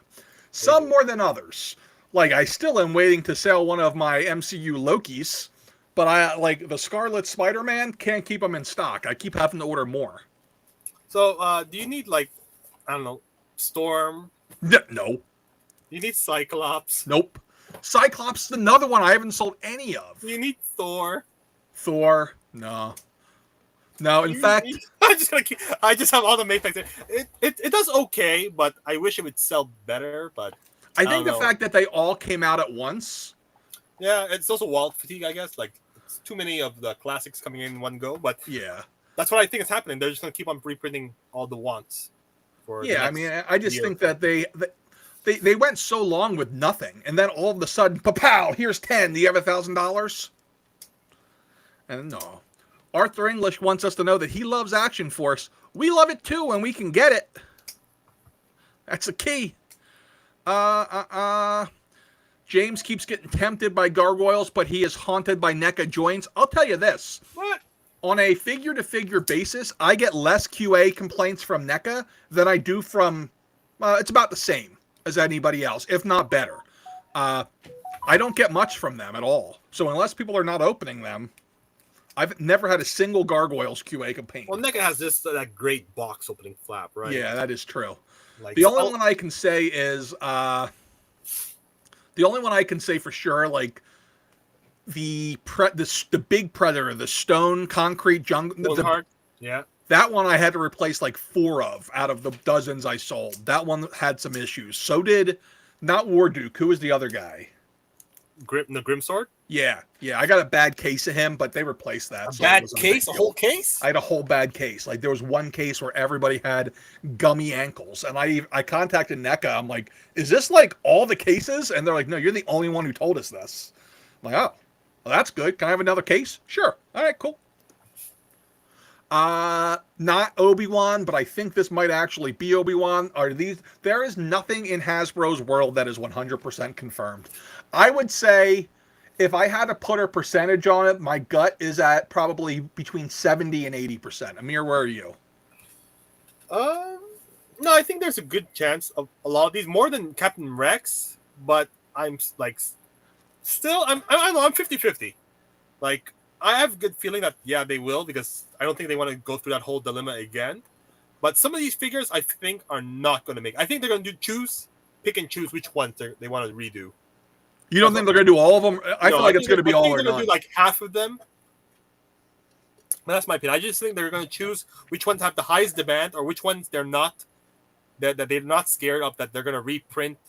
Some more than others. Like, I still am waiting to sell one of my MCU Lokis. But I like the Scarlet Spider-Man, can't keep them in stock. I keep having to order more. So, do you need, like, I don't know, Storm? No. You need Cyclops? Nope. Cyclops is another one I haven't sold any of. You need Thor? Thor? No. No, in fact... I just have all the Mayflex. It does okay, but I wish it would sell better, but... I think the fact that they all came out at once... Yeah, it's also wallet fatigue, I guess. Like, it's too many of the classics coming in one go, but yeah, that's what I think is happening. They're just going to keep on reprinting all the wants. I mean, I just think that they went so long with nothing, and then all of a sudden, pow! Here's 10. Do you have $1,000? And no, Arthur English wants us to know that he loves Action Force. We love it too, and we can get it. That's the key. James keeps getting tempted by gargoyles, but he is haunted by NECA joints. I'll tell you this. What? On a figure-to-figure basis, I get less QA complaints from NECA than I do from... it's about the same as anybody else, if not better. I don't get much from them at all. So unless people are not opening them, I've never had a single Gargoyles QA complaint. Well, NECA has that great box opening flap, right? Yeah, that is true. Like, the only one I can say is... the only one I can say for sure, like the big Predator, the stone concrete jungle, yeah, that one I had to replace like 4 of out of the dozens I sold. That one had some issues. So did not Warduke. Who was the other guy? The Grimsword. Yeah, I got a bad case of him, but they replaced that. A bad case, a whole case. I had a whole bad case. Like there was one case where everybody had gummy ankles, and I contacted NECA. I'm like, "Is this like all the cases?" And they're like, "No, you're the only one who told us this." I'm like, "Oh, well, that's good. Can I have another case?" Sure. All right, cool. Not Obi-Wan, but I think this might actually be Obi-Wan. There is nothing in Hasbro's world that is 100% confirmed. I would say if I had to put a percentage on it, my gut is at probably between 70 and 80%. Amir, where are you? No, I think there's a good chance of a lot of these, more than Captain Rex, but I'm like, still, I don't know, I'm 50-50. Like, I have a good feeling that, yeah, they will, because I don't think they want to go through that whole dilemma again. But some of these figures, I think, are not going to make. I think they're going to pick and choose which ones they want to redo. You don't think they're going to do all of them? I feel like it's going to be all or none. They're going to do like half of them. But that's my opinion. I just think they're going to choose which ones have the highest demand or which ones they're not, that they're not scared of, that they're going to reprint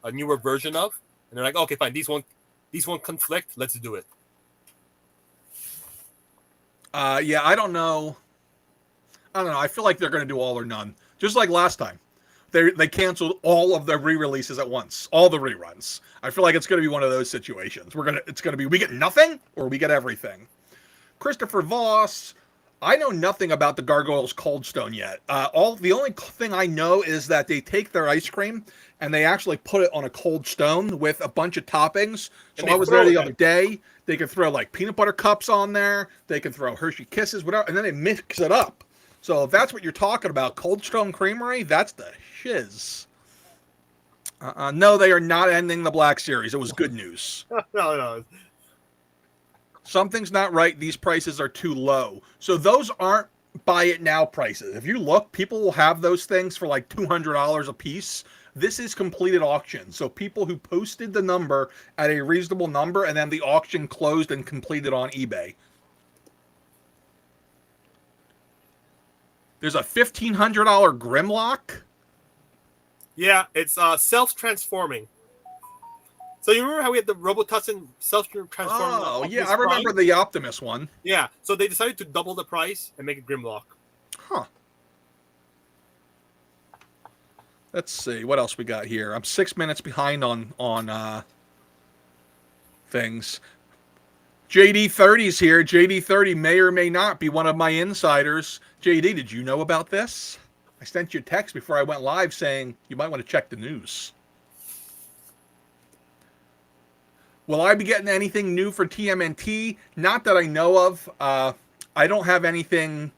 a newer version of. And they're like, okay, fine, these won't conflict. Let's do it. Yeah, I don't know. I feel like they're going to do all or none. Just like last time. They canceled all of the re-releases at once. All the reruns. I feel like it's going to be one of those situations. It's going to be we get nothing or we get everything. Christopher Voss. I know nothing about the Gargoyles Cold Stone yet. The only thing I know is that they take their ice cream and they actually put it on a cold stone with a bunch of toppings. So And they I was throw there the it other day. They could throw like peanut butter cups on there. They can throw Hershey Kisses, whatever, and then they mix it up. So if that's what you're talking about, Cold Stone Creamery, that's the shiz. No, they are not ending the Black Series. It was good news. No. Something's not right. These prices are too low. So those aren't buy it now prices. If you look, people will have those things for like $200 a piece. This is completed auction. So people who posted the number at a reasonable number and then the auction closed and completed on eBay. There's a $1,500 Grimlock. Yeah, it's self-transforming. So you remember how we had the Robotussin self-transforming? Oh, yeah, Optimus I remember Prime? the Optimus one. Yeah, so they decided to double the price and make it Grimlock. Huh. Let's see what else we got here. I'm 6 minutes behind on things. JD30's here. JD30 may or may not be one of my insiders. JD, did you know about this? I sent you a text before I went live saying you might want to check the news. Will I be getting anything new for TMNT? Not that I know of. I don't have anything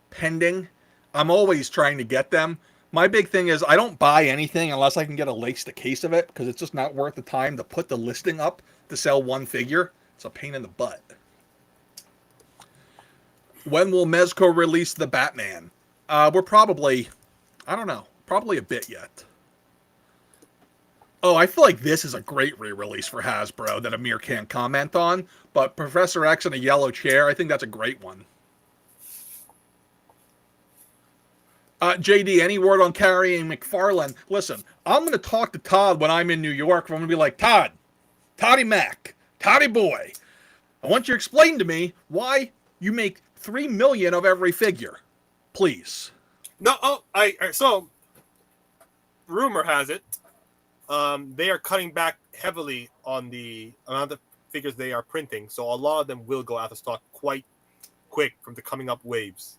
pending. I'm always trying to get them. My big thing is I don't buy anything unless I can get a laced case of it because it's just not worth the time to put the listing up to sell one figure. It's a pain in the butt. When will Mezco release the Batman? We're probably, I don't know, probably a bit yet. Oh, I feel like this is a great re-release for Hasbro that Amir can't comment on, but Professor X in a yellow chair, I think that's a great one. JD, any word on carrying McFarlane? Listen, I'm going to talk to Todd when I'm in New York. I'm going to be like, Toddy Mac, Toddy boy, I want you to explain to me why you make $3 million of every figure. Please. No, so rumor has it, they are cutting back heavily on the amount of figures they are printing, so a lot of them will go out of stock quite quick from the coming up waves.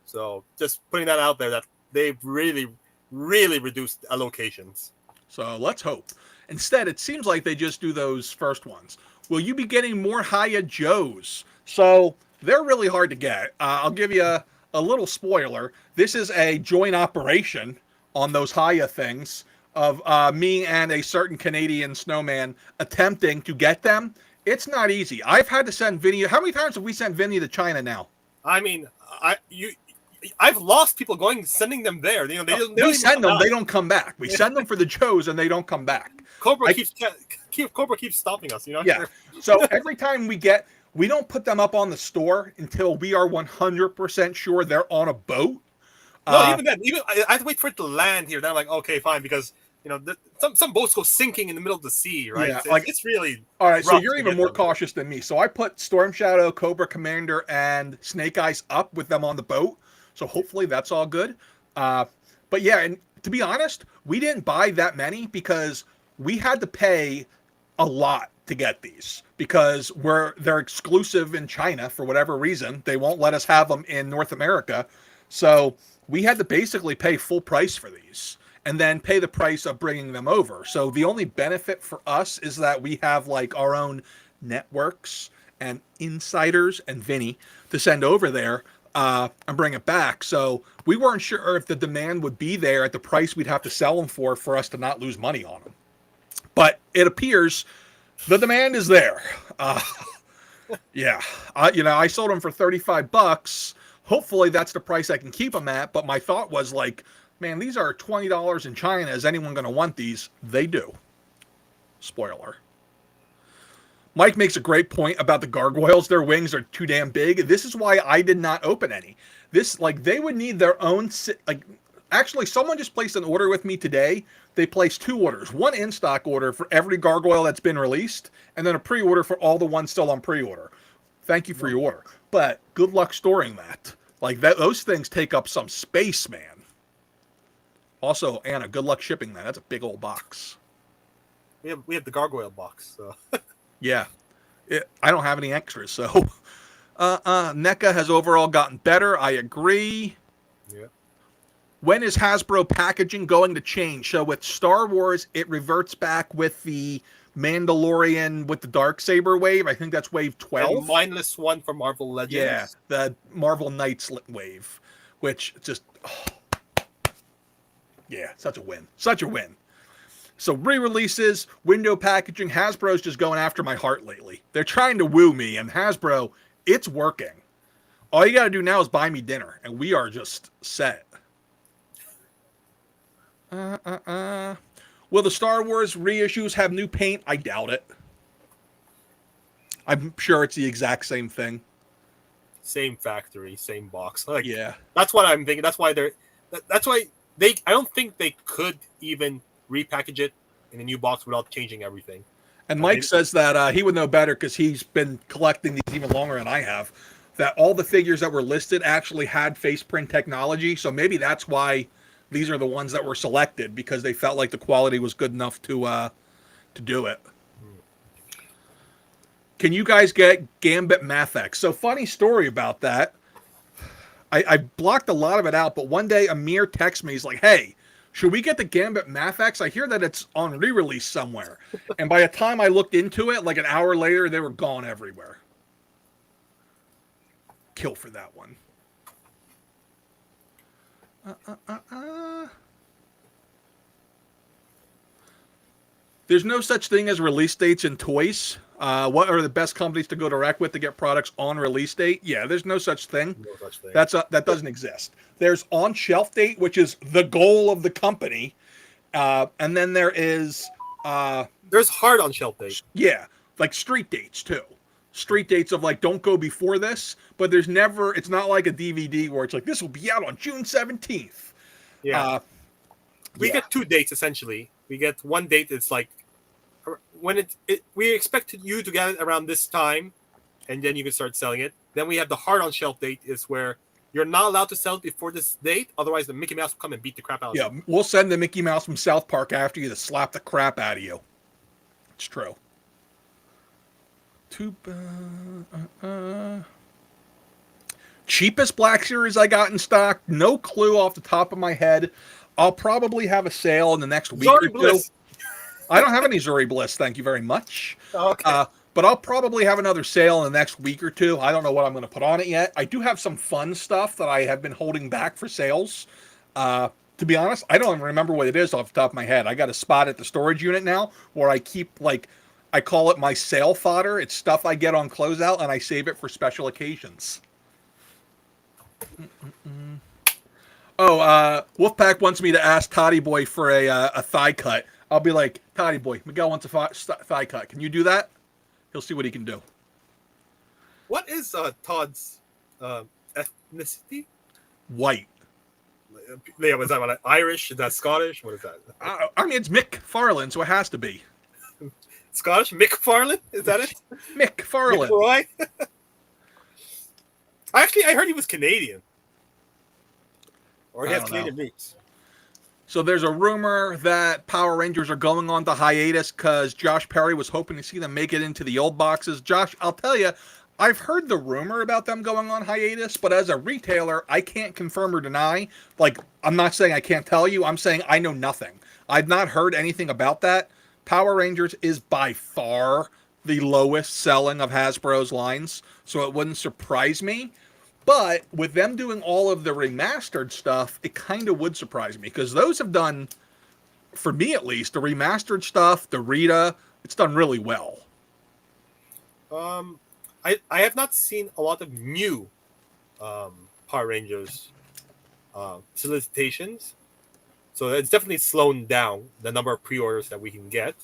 So just putting that out there that they've really, really reduced allocations. So let's hope. Instead, it seems like they just do those first ones. Will you be getting more Hiya Joes? So they're really hard to get. I'll give you a little spoiler. This is a joint operation on those Hiya things of me and a certain Canadian snowman attempting to get them. It's not easy. I've had to send Vinny. How many times have we sent Vinny to China now? I mean, I've lost people sending them there. You know, they don't send them. out. They don't come back. We send them for the Joes, and they don't come back. Cobra keeps stopping us. You know. Yeah. So every time we don't put them up on the store until we are 100% sure they're on a boat. No, even then, I have to wait for it to land here. Then I'm like, okay, fine, because you know some boats go sinking in the middle of the sea, right? Yeah, it's really all right. So rough you're to even get more them. cautious than me. So I put Storm Shadow, Cobra Commander, and Snake Eyes up with them on the boat. So hopefully that's all good. But yeah, and to be honest, we didn't buy that many because we had to pay a lot to get these because they're exclusive in China for whatever reason. They won't let us have them in North America. So we had to basically pay full price for these and then pay the price of bringing them over. So the only benefit for us is that we have like our own networks and insiders and Vinny to send over there and bring it back. So we weren't sure if the demand would be there at the price we'd have to sell them for us to not lose money on them. But it appears the demand is there. Yeah, I sold them for $35. Hopefully that's the price I can keep them at. But my thought was like, man, these are $20 in China. Is anyone going to want these? They do. Spoiler. Mike makes a great point about the gargoyles. Their wings are too damn big. This is why I did not open any. They would need their own, actually, someone just placed an order with me today. They placed 2 orders. One in-stock order for every gargoyle that's been released, and then a pre-order for all the ones still on pre-order. Thank you for your order. But good luck storing that. Those things take up some space, man. Also, Anna, good luck shipping that. That's a big old box. We have the gargoyle box. So. Yeah. I don't have any extras, so NECA has overall gotten better. I agree. Yeah. When is Hasbro packaging going to change? So with Star Wars, it reverts back with the Mandalorian with the Darksaber wave. I think that's wave 12. And mindless one from Marvel Legends. Yeah, the Marvel Knights wave, which just, yeah, such a win. Such a win. So re-releases, window packaging, Hasbro's just going after my heart lately. They're trying to woo me, and Hasbro, it's working. All you got to do now is buy me dinner, and we are just set. Will the Star Wars reissues have new paint? I doubt it. I'm sure it's the exact same thing. Same factory, same box. Like, Yeah. That's what I'm thinking. That's why they. I don't think they could even repackage it in a new box without changing everything. And Mike says that he would know better because he's been collecting these even longer than I have. That all the figures that were listed actually had face print technology, so maybe that's why these are the ones that were selected, because they felt like the quality was good enough to do it. Can you guys get Gambit Mathex? So funny story about that. I blocked a lot of it out, but one day Amir texts me. He's like, "Hey, should we get the Gambit Mathex? I hear that it's on re-release somewhere." And by the time I looked into it, like an hour later, they were gone everywhere. Kill for that one. There's no such thing as release dates in toys. What are the best companies to go direct with to get products on release date? Yeah, there's no such thing. No such thing. That doesn't exist. There's on shelf date, which is the goal of the company, and then there is there's hard on shelf date. Yeah, like street dates too. Street dates of like, don't go before this, but there's never. It's not like a DVD where it's like this will be out on June 17th. Yeah, we get two dates essentially. We get one date. It's like when we expect you to get it around this time, and then you can start selling it. Then we have the hard on shelf date, is where you're not allowed to sell it before this date. Otherwise, the Mickey Mouse will come and beat the crap out of you. Yeah, we'll send the Mickey Mouse from South Park after you to slap the crap out of you. It's true. Cheapest Black Series I got in stock? No clue off the top of my head. I'll probably have a sale in the next week or two. Bliss. I don't have any Zuri Bliss, thank you very much. Okay. But I'll probably have another sale in the next week or two. I don't know what I'm going to put on it yet. I do have some fun stuff that I have been holding back for sales. To be honest, I don't even remember what it is off the top of my head. I got a spot at the storage unit now where I keep, like, I call it my sale fodder. It's stuff I get on closeout, and I save it for special occasions. Wolfpack wants me to ask Toddy Boy for a thigh cut. I'll be like, Toddy Boy, Miguel wants a thigh cut. Can you do that? He'll see what he can do. What is Todd's ethnicity? White. Yeah, was that what, Irish? Is that Scottish? What is that? I mean, it's Mick Farland, so it has to be. Scottish? Mick Farland? Is that it? Mick Farland. Mick Roy? Actually, I heard he was Canadian. Or he has Canadian roots. So there's a rumor that Power Rangers are going on to hiatus because Josh Perry was hoping to see them make it into the old boxes. Josh, I'll tell you, I've heard the rumor about them going on hiatus, but as a retailer, I can't confirm or deny. Like, I'm not saying I can't tell you. I'm saying I know nothing. I've not heard anything about that. Power Rangers is by far the lowest selling of Hasbro's lines, so it wouldn't surprise me. But with them doing all of the remastered stuff, it kind of would surprise me because those have done, for me at least, the remastered stuff, the Rita, it's done really well. I have not seen a lot of new Power Rangers solicitations, so it's definitely slowing down the number of pre-orders that we can get.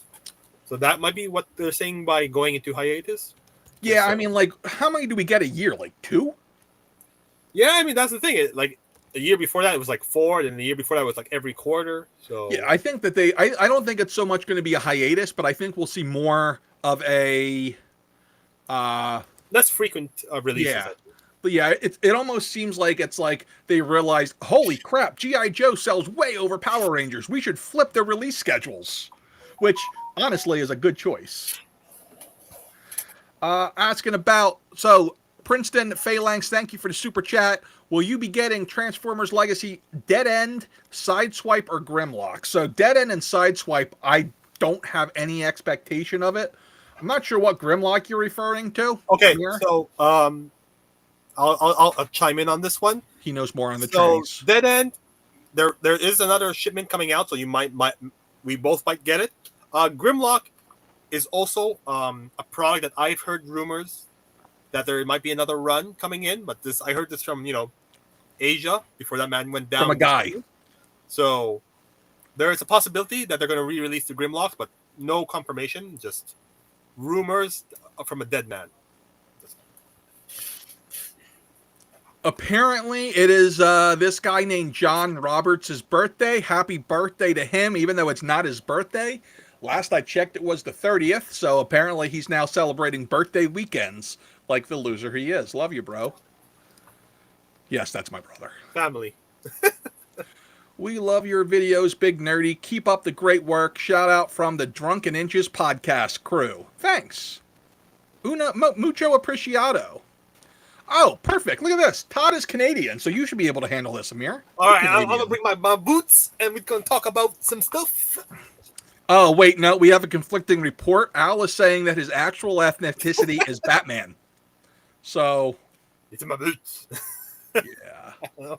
So that might be what they're saying by going into hiatus. Yeah, I mean, like, how many do we get a year? Like 2? Yeah, I mean, that's the thing. Like, the year before that, it was like 4, and the year before that was like every quarter. So yeah, I think that I don't think it's so much going to be a hiatus, but I think we'll see more of a less frequent releases. Yeah. But yeah, it almost seems like it's like they realized, holy crap, G.I. Joe sells way over Power Rangers. We should flip their release schedules, which honestly is a good choice. Asking about, so Princeton Phalanx, thank you for the super chat. Will you be getting Transformers Legacy Dead End, Sideswipe, or Grimlock? So Dead End and Sideswipe, I don't have any expectation of it. I'm not sure what Grimlock you're referring to. Okay, Amir. so I'll chime in on this one. He knows more on the So trains. Dead End, there is another shipment coming out, so you might we both might get it. Grimlock is also a product that I've heard rumors that there might be another run coming in, but I heard this from Asia before that man went down. From a guy. So there is a possibility that they're going to re-release the Grimlocks, but no confirmation, just rumors from a dead man. Apparently, it is this guy named John Roberts' birthday. Happy birthday to him, even though it's not his birthday. Last I checked, it was the 30th, so apparently he's now celebrating birthday weekends like the loser he is. Love you, bro. Yes, that's my brother. Family. We love your videos, Big Nerdy. Keep up the great work. Shout out from the Drunken Inches podcast crew. Thanks. Mucho apreciado. Oh, perfect. Look at this. Todd is Canadian, so you should be able to handle this, Amir. All right, I'm going to bring my boots, and we're going to talk about some stuff. Oh, wait, no, we have a conflicting report. Al is saying that his actual ethnicity is Batman. So. It's in my boots. Yeah.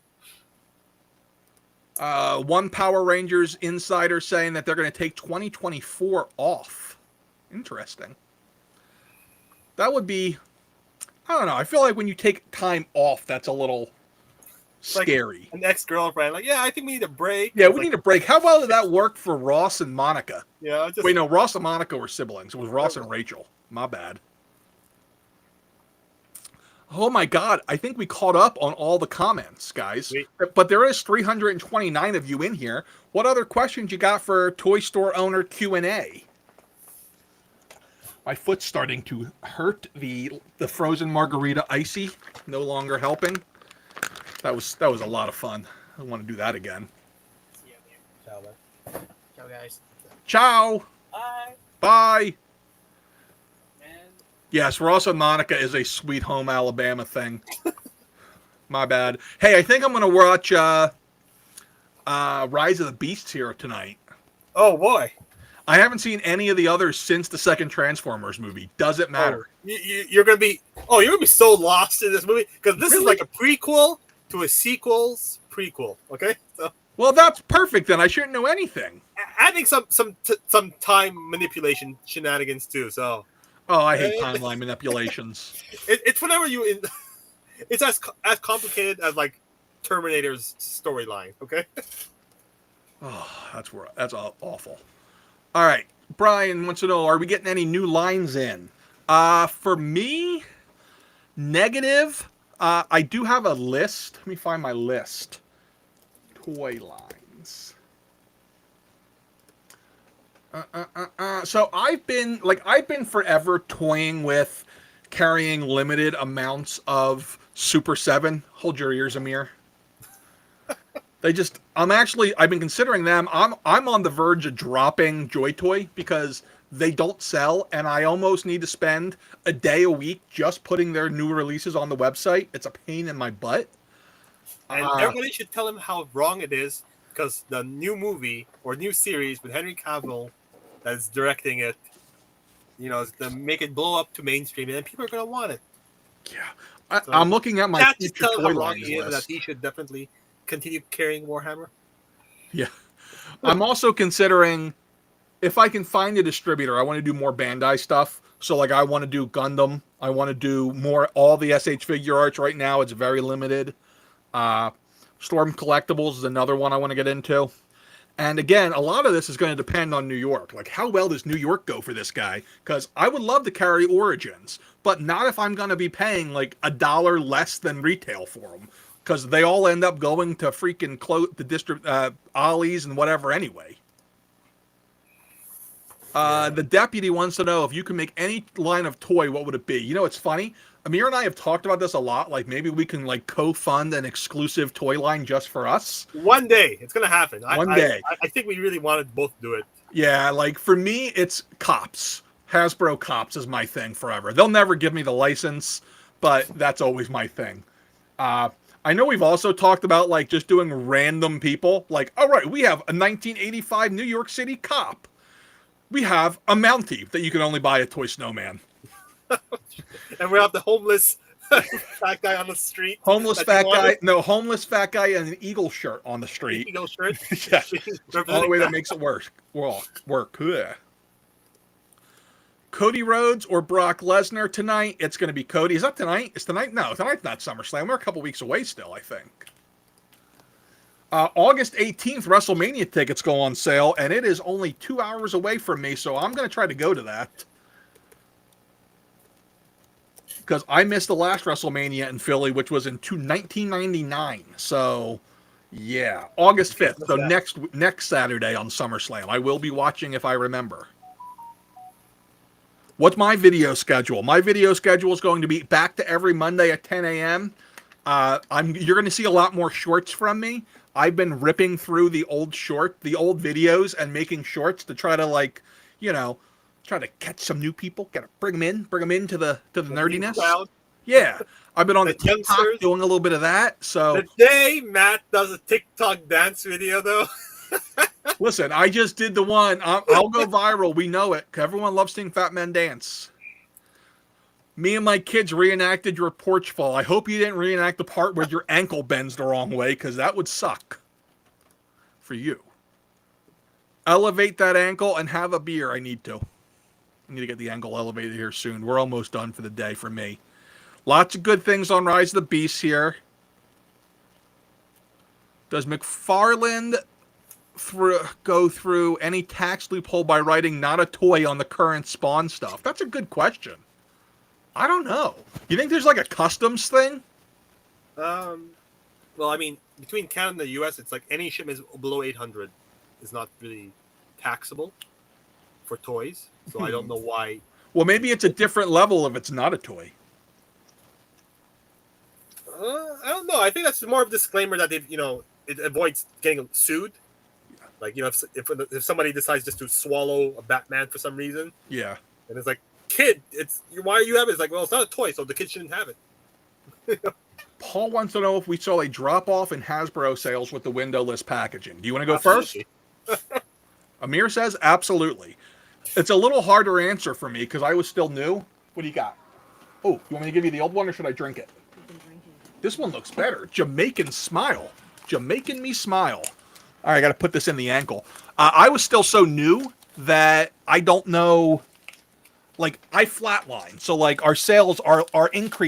One Power Rangers insider saying that they're going to take 2024 off. Interesting. That would be, I don't know. I feel like when you take time off, that's a little scary. Like an ex-girlfriend, like, yeah, I think we need a break. Yeah, we need a break. How well did that work for Ross and Monica? Yeah. Wait, no, Ross and Monica were siblings. It was Ross and Rachel. My bad. Oh my God, I think we caught up on all the comments, guys. Sweet. But there is 329 of you in here. What other questions you got for Toy Store owner Q&A? My foot's starting to hurt. The frozen margarita icy no longer helping. That was a lot of fun. I want to do that again. Ciao, man. Ciao, guys. Ciao. Bye. Bye. And Yes, Ross and Monica is a Sweet Home Alabama thing. My bad. Hey, I think I'm going to watch Rise of the Beasts here tonight. oh boy, I haven't seen any of the others since the second Transformers movie. Does it matter? you're gonna be so lost in this movie because this is Really? like a prequel to a sequel's prequel. Okay, so Well, that's perfect then. I shouldn't know anything. adding some time manipulation shenanigans too. So Oh, I hate timeline manipulations. it's whenever it's as complicated as like Terminator's storyline. Okay. Oh, that's awful. All right, Brian wants to know: are we getting any new lines in? For me, negative. I do have a list. Let me find my list. Toy lines. So I've been forever toying with carrying limited amounts of Super 7. Hold your ears, Amir. I've been considering them. I'm on the verge of dropping Joy Toy because they don't sell, and I almost need to spend a day a week just putting their new releases on the website. It's a pain in my butt. And everybody should tell him how wrong it is because the new movie or new series with Henry Cavill that's directing it, is to make it blow up to mainstream, and then people are going to want it. Yeah. I'm looking at my Just future tell him toy how wrong lines he is list. that he should definitely continue carrying Warhammer. Yeah. I'm also considering if I can find a distributor, I want to do more Bandai stuff. So like I want to do Gundam. I want to do more all the SH figure arts right now. It's very limited. Storm Collectibles is another one I want to get into. And again, a lot of this is going to depend on New York. Like how well does New York go for this guy? Because I would love to carry Origins, but not if I'm going to be paying like $1 less than retail for them. Because they all end up going to freaking Ollie's and whatever anyway. The deputy wants to know if you can make any line of toy, what would it be? You know, it's funny. Amir and I have talked about this a lot. Like maybe we can like co-fund an exclusive toy line just for us. One day, it's going to happen. One day. I think we really want to both do it. Yeah, like for me, it's Cops. Hasbro Cops is my thing forever. They'll never give me the license, but that's always my thing. I know we've also talked about like just doing random people. Like, all right, we have a 1985 New York City cop. We have a Mountie that you can only buy at Toy Snowman. And we have the homeless fat guy on the street. Homeless fat guy in an eagle shirt on the street. Eagle shirt. Yeah, the only way that makes it work. Yeah. Cody Rhodes or Brock Lesnar tonight? It's going to be Cody. Is that tonight? It's tonight? No, tonight's not SummerSlam. We're a couple weeks away still, I think. August 18th, WrestleMania tickets go on sale, and it is only 2 hours away from me, so I'm going to try to go to that. Because I missed the last WrestleMania in Philly, which was in 1999. So, yeah, August 5th. So next Saturday on SummerSlam. I will be watching if I remember. What's my video schedule? My video schedule is going to be back to every Monday at 10 a.m. You're going to see a lot more shorts from me. I've been ripping through the old videos and making shorts to try to try to catch some new people. Got to bring them into the nerdiness. Yeah, I've been on the TikTok doing a little bit of that. So the day Matt does a TikTok dance video, though. Listen, I just did the one. I'll go viral. We know it. Everyone loves seeing fat men dance. Me and my kids reenacted your porch fall. I hope you didn't reenact the part where your ankle bends the wrong way, because that would suck for you. Elevate that ankle and have a beer. I need to get the ankle elevated here soon. We're almost done for the day for me. Lots of good things on Rise of the Beast here. Does McFarland go through any tax loophole by writing not a toy on the current Spawn stuff? That's a good question. I don't know. You think there's like a customs thing? Well, I mean, between Canada and the U.S., it's like any shipment below 800 is not really taxable for toys. So I don't know why. Well, maybe it's a different level if it's not a toy. I don't know. I think that's more of a disclaimer that it avoids getting sued. Like, if somebody decides just to swallow a Batman for some reason. Yeah. And it's like, kid, why are you having it? It's like, well, it's not a toy, so the kid shouldn't have it. Paul wants to know if we saw a drop-off in Hasbro sales with the windowless packaging. Do you want to go first? Amir says, absolutely. It's a little harder answer for me because I was still new. What do you got? Oh, you want me to give you the old one or should I drink it? This one looks better. Jamaican Smile. Jamaican Me Smile. All right, I got to put this in the ankle. I was still so new that I don't know. Like, I flatlined. So, like, our sales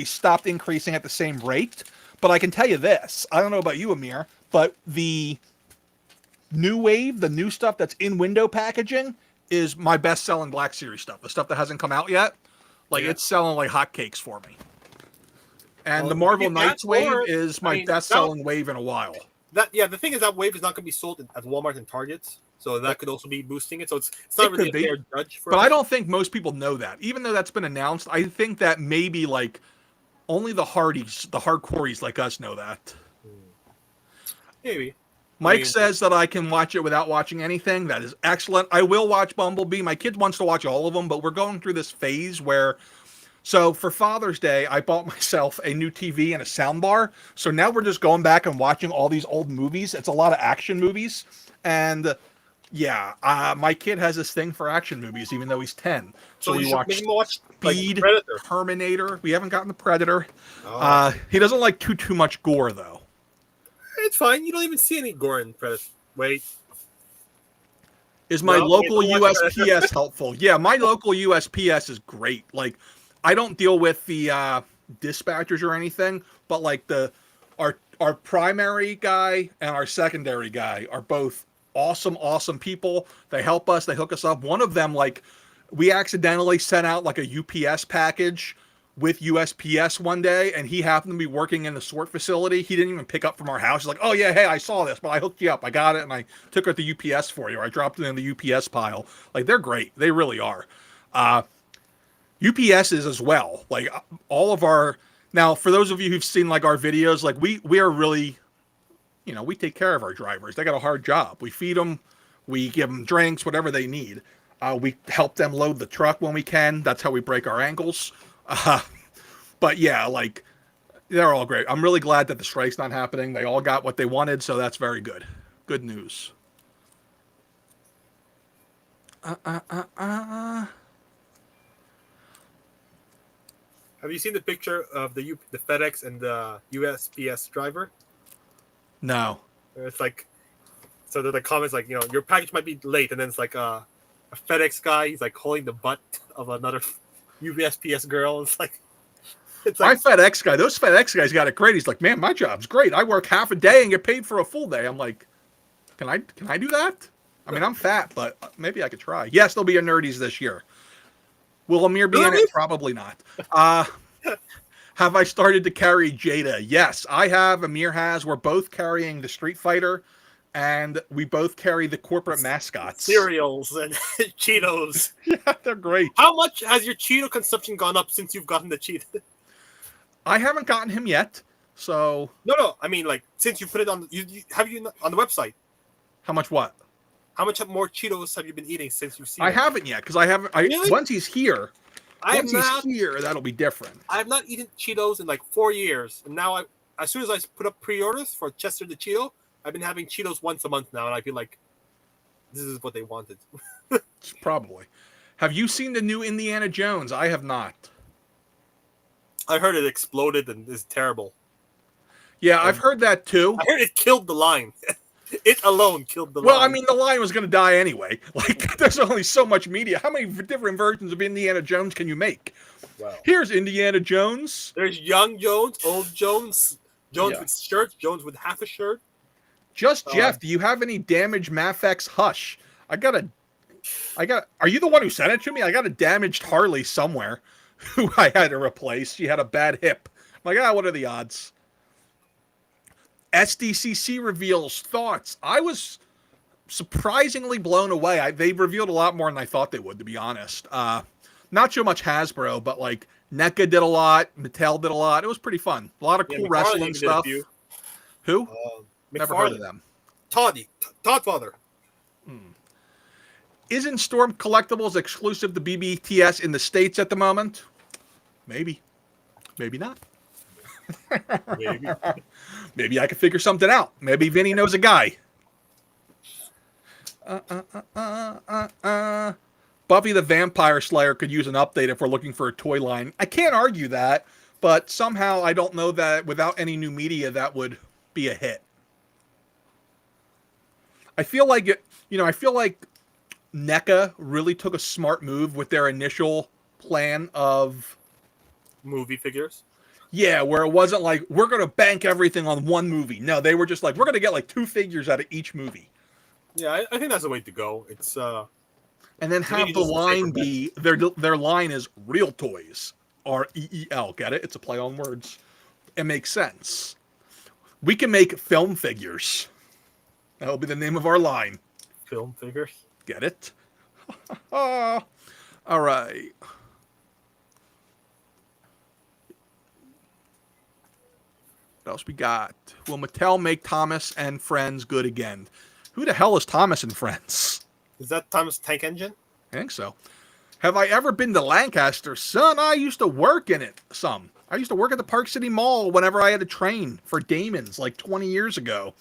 stopped increasing at the same rate. But I can tell you this. I don't know about you, Amir, but the new wave, the new stuff that's in window packaging is my best-selling Black Series stuff. The stuff that hasn't come out yet. Like, It's selling like hotcakes for me. And the Marvel Knights wave is my best-selling wave in a while. The thing is that wave is not going to be sold at Walmart and Targets. So that could also be boosting it. So it's not really a fair judge for us. But I don't think most people know that. Even though that's been announced, I think that maybe like only the hardies, the hardcoreys like us know that. Maybe. Mike says that I can watch it without watching anything. That is excellent. I will watch Bumblebee. My kid wants to watch all of them, but we're going through this phase where... So for Father's Day, I bought myself a new TV and a soundbar. So now we're just going back and watching all these old movies. It's a lot of action movies. And... yeah, my kid has this thing for action movies, even though he's 10. So we watch Speed, like Terminator. We haven't gotten the Predator. Oh. He doesn't like too much gore, though. It's fine. You don't even see any gore in Predator. Wait. Is my local USPS helpful? Yeah, my local USPS is great. Like, I don't deal with the dispatchers or anything, but like our primary guy and our secondary guy are both awesome people. They help us. They hook us up. One of them, like, we accidentally sent out like a UPS package with USPS one day, and he happened to be working in the sort facility. He didn't even pick up from our house. He's like, oh yeah, hey, I saw this, but I hooked you up. I got it, and I took it to UPS for you. Or I dropped it in the UPS pile. Like, they're great. They really are. UPS is as well. Like, all of our... Now, for those of you who've seen like our videos, like we are really... we take care of our drivers. They got a hard job. We feed them. We give them drinks, whatever they need. We help them load the truck when we can. That's how we break our ankles. But yeah, like they're all great. I'm really glad that the strike's not happening. They all got what they wanted, so that's very good. Good news. Have you seen the picture of the FedEx and the USPS driver? No. It's like, so the comments like, your package might be late, and then it's like a FedEx guy. He's like holding the butt of another USPS girl. It's like My FedEx guy. Those FedEx guys got it great. He's like, man, my job's great. I work half a day and get paid for a full day. I'm like, can I do that? I mean, I'm fat, but maybe I could try. Yes, there'll be a Nerdies this year. Will Amir be in it? Probably not. Have I started to carry Jada? Yes, I have. Amir has. We're both carrying the Street Fighter, and we both carry the corporate mascots. Cereals and Cheetos. Yeah, they're great. How much has your Cheeto consumption gone up since you've gotten the Cheeto? I haven't gotten him yet, so... No. I mean, like, since you put it on... Have you on the website? How much what? How much more Cheetos have you been eating since you've seen I it? haven't yet, because I haven't... Really? Once he's here... that'll be different. I have not eaten Cheetos in like 4 years, and now as soon as I put up pre-orders for Chester the Cheeto, I've been having Cheetos once a month now, and I feel like this is what they wanted. Probably. Have you seen the new Indiana Jones? I have not. I heard it exploded and is terrible. Yeah, I've heard that too. I heard it killed the line. It alone killed the line. Well, I mean, the line was going to die anyway. Like, there's only so much media. How many different versions of Indiana Jones can you make? Wow. Here's Indiana Jones. There's young Jones, old Jones, Jones Yeah. with shirts, Jones with half a shirt. Just Jeff, do you have any damaged Mafex Hush? Are you the one who sent it to me? I got a damaged Harley somewhere who I had to replace. She had a bad hip. I'm like, what are the odds? SDCC reveals thoughts. I was surprisingly blown away. They revealed a lot more than I thought they would, to be honest. Not so much Hasbro, but like NECA did a lot, Mattel did a lot. It was pretty fun. A lot of cool wrestling stuff. Who? Never heard of them. Toddfather. Isn't Storm Collectibles exclusive to BBTS in the States at the moment? Maybe. Maybe not. Maybe. Maybe I could figure something out. Maybe Vinny knows a guy. Buffy the Vampire Slayer could use an update if we're looking for a toy line. I can't argue that, but somehow I don't know that without any new media that would be a hit. I feel like NECA really took a smart move with their initial plan of movie figures. Yeah, where it wasn't like, we're going to bank everything on one movie. No, they were just like, we're going to get like 2 figures out of each movie. Yeah, I think that's the way to go. It's and then have the line be, their line is Real Toys. REEL. Get it? It's a play on words. It makes sense. We can make film figures. That'll be the name of our line. Film figures. Get it? All right. What else we got? Will Mattel make Thomas and Friends good again? Who the hell is Thomas and Friends? Is that Thomas Tank Engine? I think so. Have I ever been to Lancaster? Son, I used to work in it some. I used to work at the Park City Mall whenever I had to train for Damon's like 20 years ago.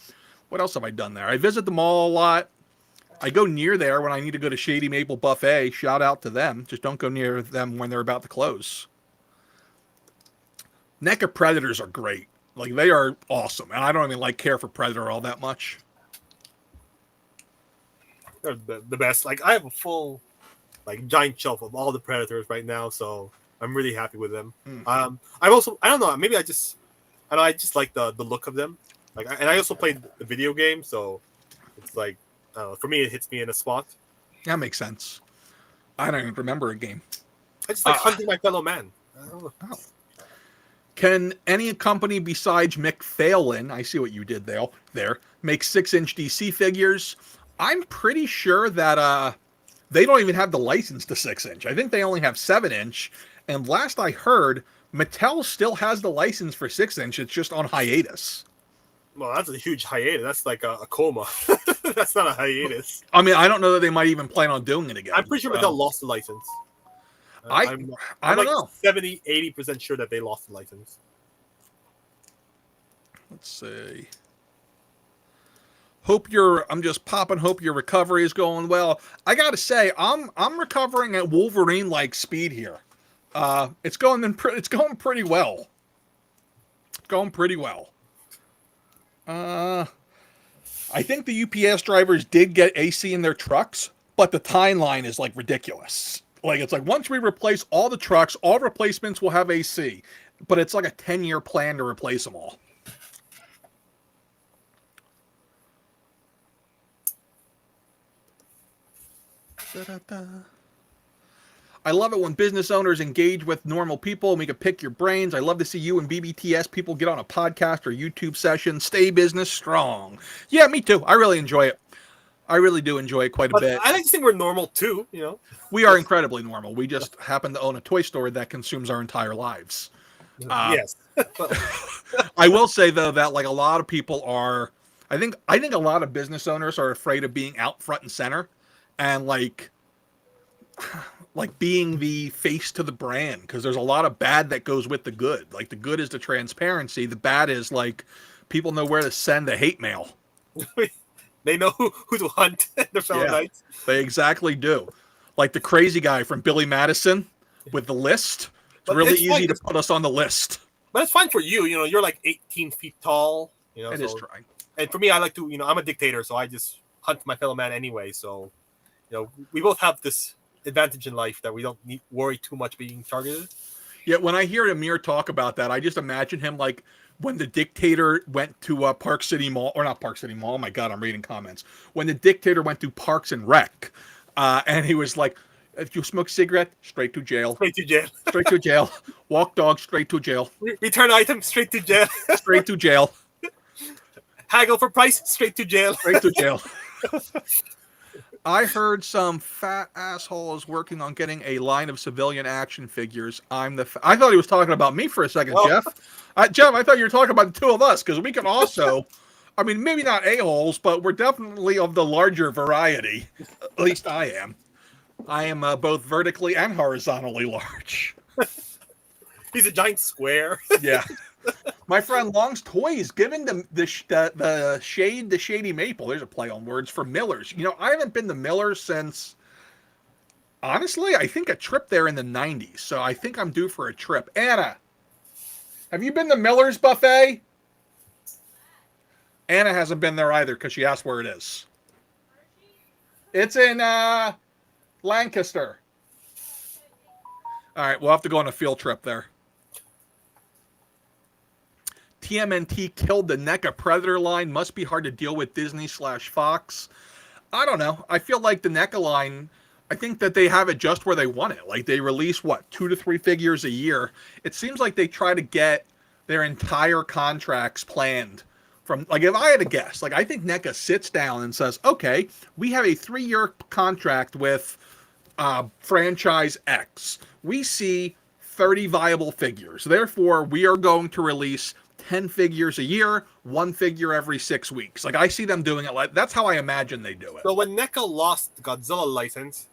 What else have I done there? I visit the mall a lot. I go near there when I need to go to Shady Maple Buffet. Shout out to them. Just don't go near them when they're about to close. NECA Predators are great. Like, they are awesome. And I don't even care for Predator all that much. They're the best. Like, I have a full, giant shelf of all the Predators right now, so I'm really happy with them. I'm also, I don't know, maybe I just like the look of them. And I also played the video game, so it's like, I don't know, for me, it hits me in a spot. That makes sense. I don't even remember a game. I just like hunting my fellow man. I don't know. Oh. Can any company besides McFarlane, I see what you did there, make 6-inch DC figures? I'm pretty sure that they don't even have the license to 6-inch. I think they only have 7-inch. And last I heard, Mattel still has the license for 6-inch. It's just on hiatus. Well, that's a huge hiatus. That's like a coma. That's not a hiatus. I mean, I don't know that they might even plan on doing it again. I'm pretty sure Mattel lost the license. I I'm don't like know. 70-80% sure that they lost the license. Let's see. I'm just popping. Hope your recovery is going well. I gotta say, I'm recovering at Wolverine like speed here. It's going pretty well. It's going pretty well. I think the UPS drivers did get AC in their trucks, but the timeline is like ridiculous. Like it's like once we replace all the trucks, all replacements will have AC, but it's like a 10-year plan to replace them all. Da-da-da. I love it when business owners engage with normal people and we can pick your brains. I love to see you and BBTS people get on a podcast or YouTube session. Stay business strong. Yeah, me too. I really enjoy it. I really do enjoy it quite a But bit. I like to think we're normal too, you know. We are incredibly normal. We just happen to own a toy store that consumes our entire lives. Yes. I will say though that like a lot of people are, I think a lot of business owners are afraid of being out front and center, and like being the face to the brand, because there's a lot of bad that goes with the good. Like the good is the transparency. The bad is like people know where to send the hate mail. They know who to hunt their fellow knights. They exactly do. Like the crazy guy from Billy Madison with the list. It's really easy to put us on the list. But it's fine for you. You know, you're like 18 feet tall. You know, It is trying. And for me, I like to, you know, I'm a dictator, so I just hunt my fellow man anyway. So, you know, we both have this advantage in life that we don't worry too much being targeted. Yeah, when I hear Amir talk about that, I just imagine him like when the dictator went to Park City Mall, or not Park City Mall. Oh my God, I'm reading comments. When the dictator went to Parks and Rec, and he was like, if you smoke cigarette, straight to jail. Straight to jail. Straight to jail. Walk dog, straight to jail. Return item, straight to jail. Straight to jail. Haggle for price, straight to jail. Straight to jail. I heard some fat asshole is working on getting a line of civilian action figures. I thought he was talking about me for a second, Oh. Jeff. Jeff, I thought you were talking about the two of us, because we can also, I mean, maybe not a-holes, but we're definitely of the larger variety. At least I am. I am both vertically and horizontally large. He's a giant square. Yeah. My friend Long's Toys giving them the Shady Maple. There's a play on words for Miller's. You know, I haven't been to Miller's since, honestly, I think a trip there in the 90s. So I think I'm due for a trip. Anna, have you been to Miller's buffet? Anna hasn't been there either because she asked where it is. It's in Lancaster. All right, we'll have to go on a field trip there. TMNT killed the NECA Predator line. Must be hard to deal with Disney/Fox. I don't know. I feel like the NECA line, I think that they have it just where they want it. Like they release, 2 to 3 figures a year. It seems like they try to get their entire contracts planned from, like if I had to guess, like I think NECA sits down and says, okay, we have a 3-year contract with franchise X. We see 30 viable figures. Therefore, we are going to release 10 figures a year, 1 figure every 6 weeks. Like I see them doing it like that's how I imagine they do it. So when NECA lost the Godzilla license,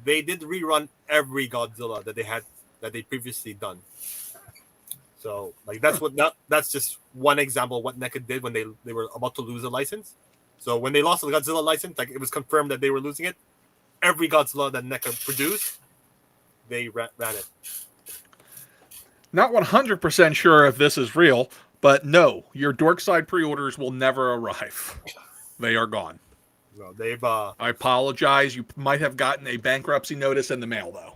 they did rerun every Godzilla that they previously done. So like that's just one example of what NECA did when they were about to lose a license. So when they lost the Godzilla license, like it was confirmed that they were losing it. Every Godzilla that NECA produced, they ran it. Not 100% sure if this is real, but no, your Dorkside pre-orders will never arrive. They are gone. No, they've. I apologize. You might have gotten a bankruptcy notice in the mail, though.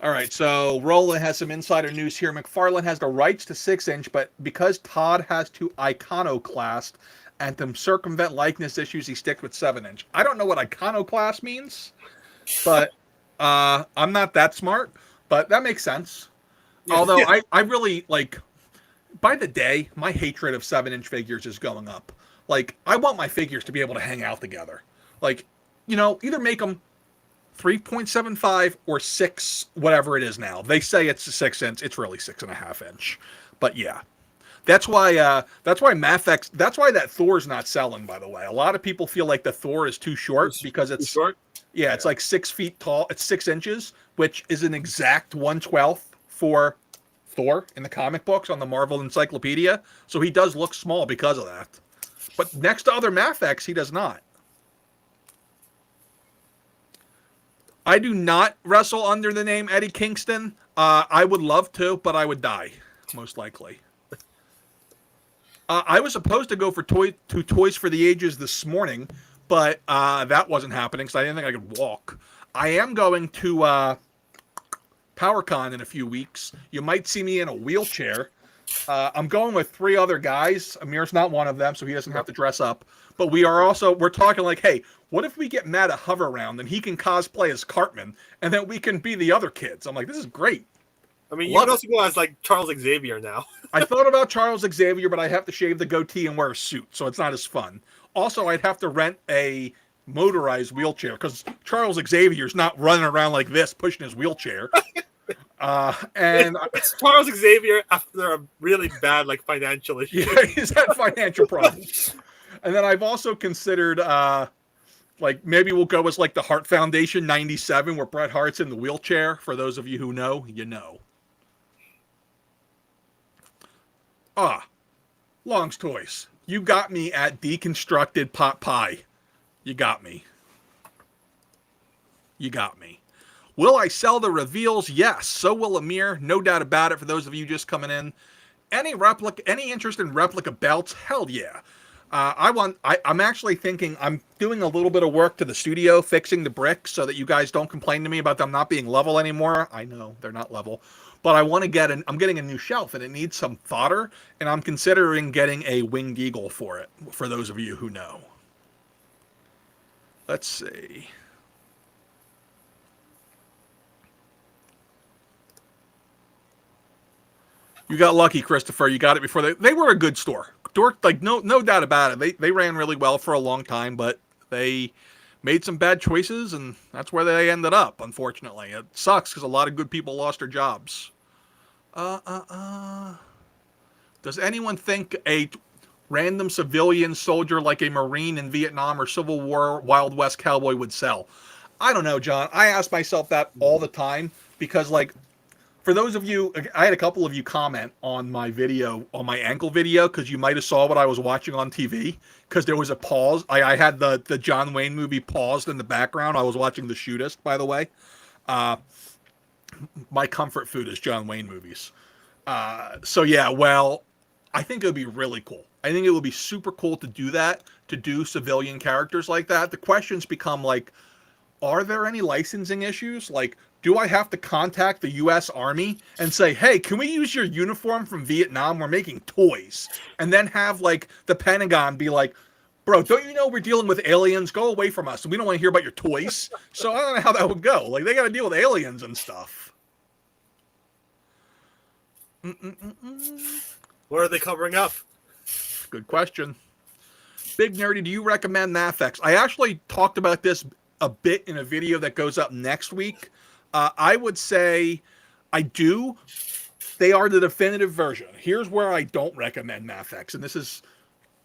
All right, so Roland has some insider news here. McFarlane has the rights to 6-inch, but because Todd has to iconoclast and to circumvent likeness issues, he sticks with 7-inch. I don't know what iconoclast means, but I'm not that smart, but that makes sense. Yeah, although yeah. I really, like, by the day, my hatred of 7-inch figures is going up. Like, I want my figures to be able to hang out together. Like, you know, either make them 3.75 or 6, whatever it is now. They say it's a 6-inch. It's really 6.5 inch. But yeah, that's why Mafex. That's why that Thor's not selling. By the way, a lot of people feel like the Thor is too short because it's too short. Yeah, it's like 6 feet tall. It's 6 inches, which is an exact 1/12 for Thor in the comic books on the Marvel Encyclopedia. So he does look small because of that. But next to other Mafex, he does not. I do not wrestle under the name Eddie Kingston. I would love to, but I would die, most likely. I was supposed to go for Toys for the Ages this morning, but that wasn't happening because I didn't think I could walk. I am going to PowerCon in a few weeks. You might see me in a wheelchair. I'm going with 3 other guys. Amir's not one of them, so he doesn't have to dress up. But we're talking like, hey, what if we get Matt a hover round and he can cosplay as Cartman and then we can be the other kids? I'm like, this is great. I mean, you can also go as like Charles Xavier now. I thought about Charles Xavier, but I have to shave the goatee and wear a suit, so it's not as fun. Also, I'd have to rent a motorized wheelchair because Charles Xavier's not running around like this pushing his wheelchair. And it's Charles Xavier after a really bad like financial issue. Yeah, he's had financial problems. And then I've also considered like maybe we'll go as like the Hart Foundation 97 where Bret Hart's in the wheelchair. For those of you who know, you know. Long's Toys. You got me at deconstructed pot pie. You got me. You got me. Will I sell the reveals? Yes. So will Amir. No doubt about it. For those of you just coming in, any interest in replica belts? Hell yeah. I'm actually thinking I'm doing a little bit of work to the studio, fixing the bricks so that you guys don't complain to me about them not being level anymore. I know they're not level, but I want to I'm getting a new shelf and it needs some fodder, and I'm considering getting a winged eagle for it. For those of you who know, let's see. You got lucky, Christopher. You got it before they were a good store. Like no doubt about it. They ran really well for a long time, but they made some bad choices, and that's where they ended up. Unfortunately, it sucks because a lot of good people lost their jobs. Does anyone think a random civilian soldier like a Marine in Vietnam or Civil War Wild West cowboy would sell? I don't know, John. I ask myself that all the time because, like, for those of you, I had a couple of you comment on my video, on my ankle video, because you might have saw what I was watching on TV, because there was a pause. I had the John Wayne movie paused in the background. I was watching The Shootist, by the way. My comfort food is John Wayne movies. So yeah, well, I think it would be really cool. I think it would be super cool to do that, to do civilian characters like that. The questions become like, are there any licensing issues? Like, do I have to contact the U.S. Army and say, hey, can we use your uniform from Vietnam? We're making toys. And then have, like, the Pentagon be like, bro, don't you know we're dealing with aliens? Go away from us. We don't want to hear about your toys. So I don't know how that would go. Like, they got to deal with aliens and stuff. What are they covering up? Good question. Big Nerdy, do you recommend Mafex? I actually talked about this a bit in a video that goes up next week. I would say I do. They are the definitive version. Here's where I don't recommend Mafex, and this is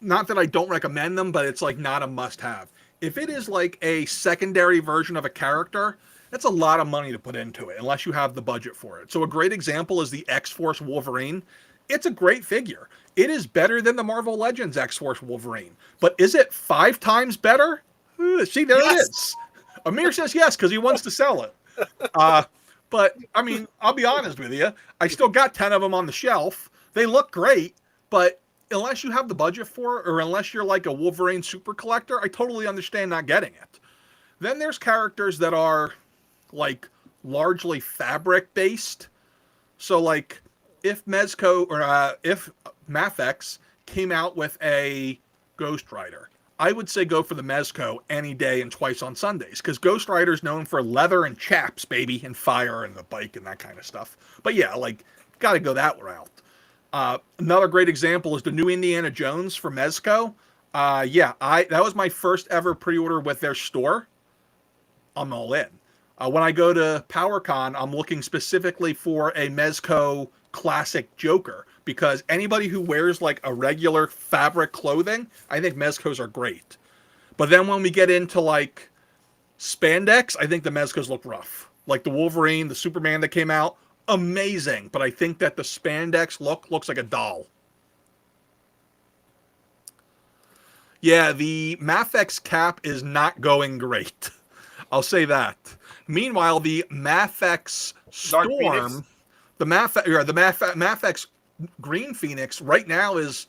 not that I don't recommend them, but it's like not a must-have. If it is like a secondary version of a character, that's a lot of money to put into it, unless you have the budget for it. So a great example is the X-Force Wolverine. It's a great figure. It is better than the Marvel Legends X-Force Wolverine. But is it 5 times better? See, there it is. Amir says yes, because he wants to sell it. But, I mean, I'll be honest with you. I still got 10 of them on the shelf. They look great, but unless you have the budget for it, or unless you're like a Wolverine super collector, I totally understand not getting it. Then there's characters that are, like, largely fabric-based. So, like, if Mezco, or if Mafex came out with a Ghost Rider, I would say go for the Mezco any day and twice on Sundays, because Ghost Rider's known for leather and chaps, baby, and fire and the bike and that kind of stuff. But yeah, like, got to go that route. Another great example is the new Indiana Jones for Mezco. That was my first ever pre-order with their store. I'm all in. When I go to PowerCon, I'm looking specifically for a Mezco classic Joker, because anybody who wears like a regular fabric clothing, I think Mezcos are great. But then when we get into like Spandex, I think the Mezcos look rough. Like the Wolverine, the Superman that came out, amazing. But I think that the spandex looks like a doll. Yeah, the Mafex cap is not going great. I'll say that. Meanwhile, the Mafex Storm, the Mafex Green Phoenix right now is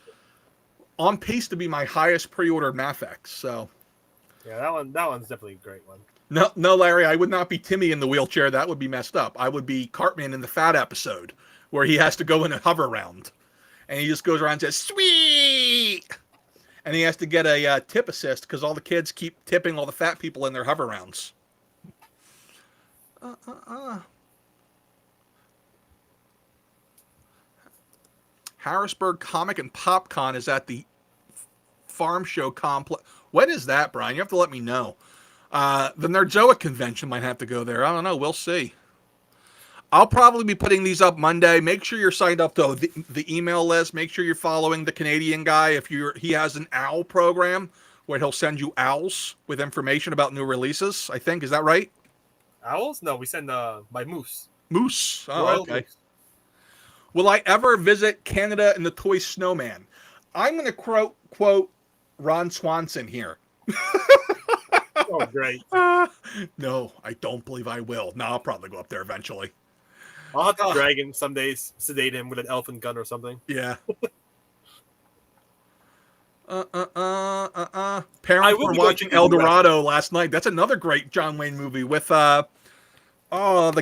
on pace to be my highest pre-ordered Mafex. So, yeah, that one's definitely a great one. No, Larry, I would not be Timmy in the wheelchair. That would be messed up. I would be Cartman in the Fat episode where he has to go in a hover round, and he just goes around and says "sweet," and he has to get a tip assist because all the kids keep tipping all the fat people in their hover rounds. Harrisburg Comic and Popcon is at the Farm Show Complex. What is that, Brian? You have to let me know. The Nerdzoa convention might have to go there. I don't know. We'll see. I'll probably be putting these up Monday. Make sure you're signed up to the email list. Make sure you're following the Canadian guy. He has an owl program where he'll send you owls with information about new releases. I think, is that right? Owls? No, we send by moose. Moose. Oh, Royal okay. Moose. Will I ever visit Canada in the Toy Snowman? I'm going to quote Ron Swanson here. Oh, great. No, I don't believe I will. No, I'll probably go up there eventually. I'll have to drag him some days, sedate him with an elephant gun or something. Yeah. Parents were watching El Dorado last night. That's another great John Wayne movie with the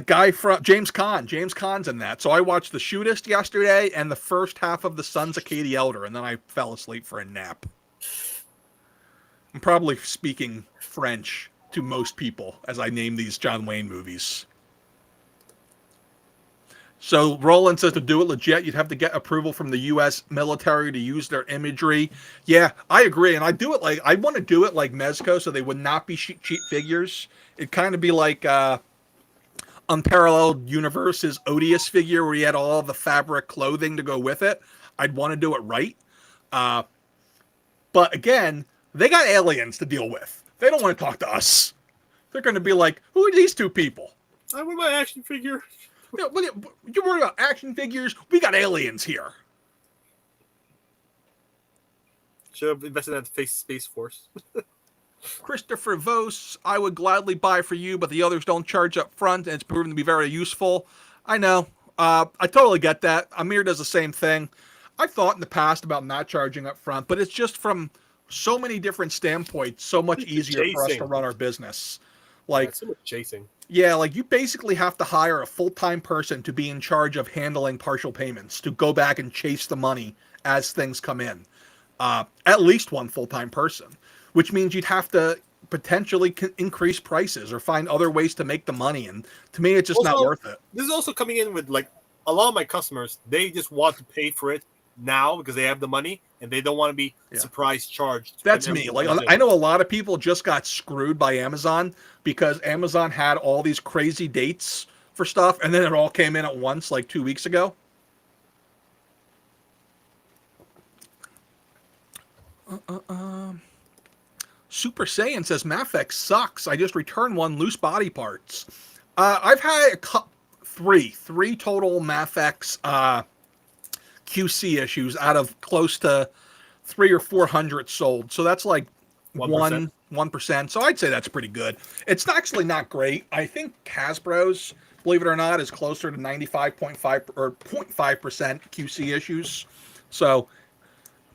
guy from James Caan. James Caan's in that. So I watched The Shootist yesterday and the first half of The Sons of Katie Elder, and then I fell asleep for a nap. I'm probably speaking French to most people as I name these John Wayne movies. So Roland says to do it legit, you'd have to get approval from the U.S. military to use their imagery. Yeah, I agree, and I want to do it like Mezco, so they would not be cheap figures. It'd kind of be like Unparalleled Universe's Odious figure, where he had all the fabric clothing to go with it. I'd want to do it right, but again, they got aliens to deal with. They don't want to talk to us. They're going to be like, "Who are these two people?" I want my action figure. You're worried about action figures? We got aliens here. Should have invested in the Space Force. Christopher Vos, I would gladly buy for you, but the others don't charge up front, and it's proven to be very useful. I know. I totally get that. Amir does the same thing. I've thought in the past about not charging up front, but it's just from so many different standpoints, so much easier for us to run our business. Like, so much chasing. Yeah, like you basically have to hire a full-time person to be in charge of handling partial payments, to go back and chase the money as things come in. At least one full-time person, which means you'd have to potentially increase prices or find other ways to make the money. And to me, it's just not worth it. This is also coming in with, like, a lot of my customers, they just want to pay for it now because they have the money and they don't want to be surprise charged. That's me. Like, I know a lot of people just got screwed by Amazon because Amazon had all these crazy dates for stuff, and then it all came in at once like 2 weeks ago. Super Saiyan says Mafex sucks. I just returned one, loose body parts. I've had three total Mafex QC issues out of close to 300 or 400 sold. So that's like 1%. So I'd say that's pretty good. It's actually not great. I think Hasbro's, believe it or not, is closer to 95.5 or 0.5% QC issues. So,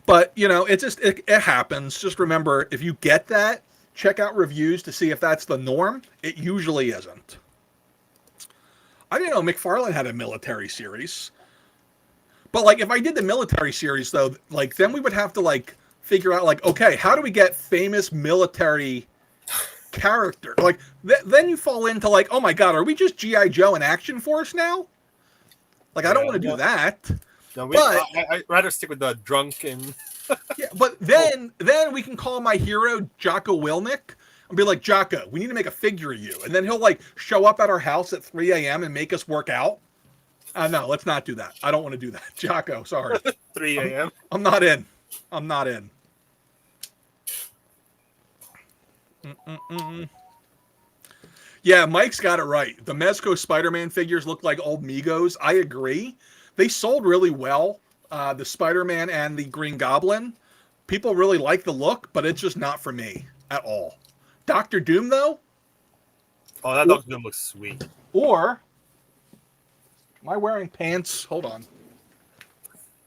but you know, it happens. Just remember, if you get that, check out reviews to see if that's the norm. It usually isn't. I didn't know McFarlane had a military series. But like, if I did the military series though, like then we would have to like figure out like, okay, how do we get famous military character? Like then you fall into like, oh my God, are we just G.I. Joe and Action Force now? Like, I don't want to do that. No, I'd rather stick with the drunk and yeah, but then we can call my hero Jocko Willnick and be like, Jocko, we need to make a figure of you. And then he'll like show up at our house at 3 a.m. and make us work out. No, let's not do that. I don't want to do that. Jocko, sorry. 3 a.m. I'm not in. I'm not in. Yeah, Mike's got it right. The Mezco Spider-Man figures look like old Migos. I agree. They sold really well. The Spider-Man and the Green Goblin. People really like the look, but it's just not for me at all. Doctor Doom, though? Oh, that Doctor Doom looks sweet. Or, am I wearing pants? Hold on.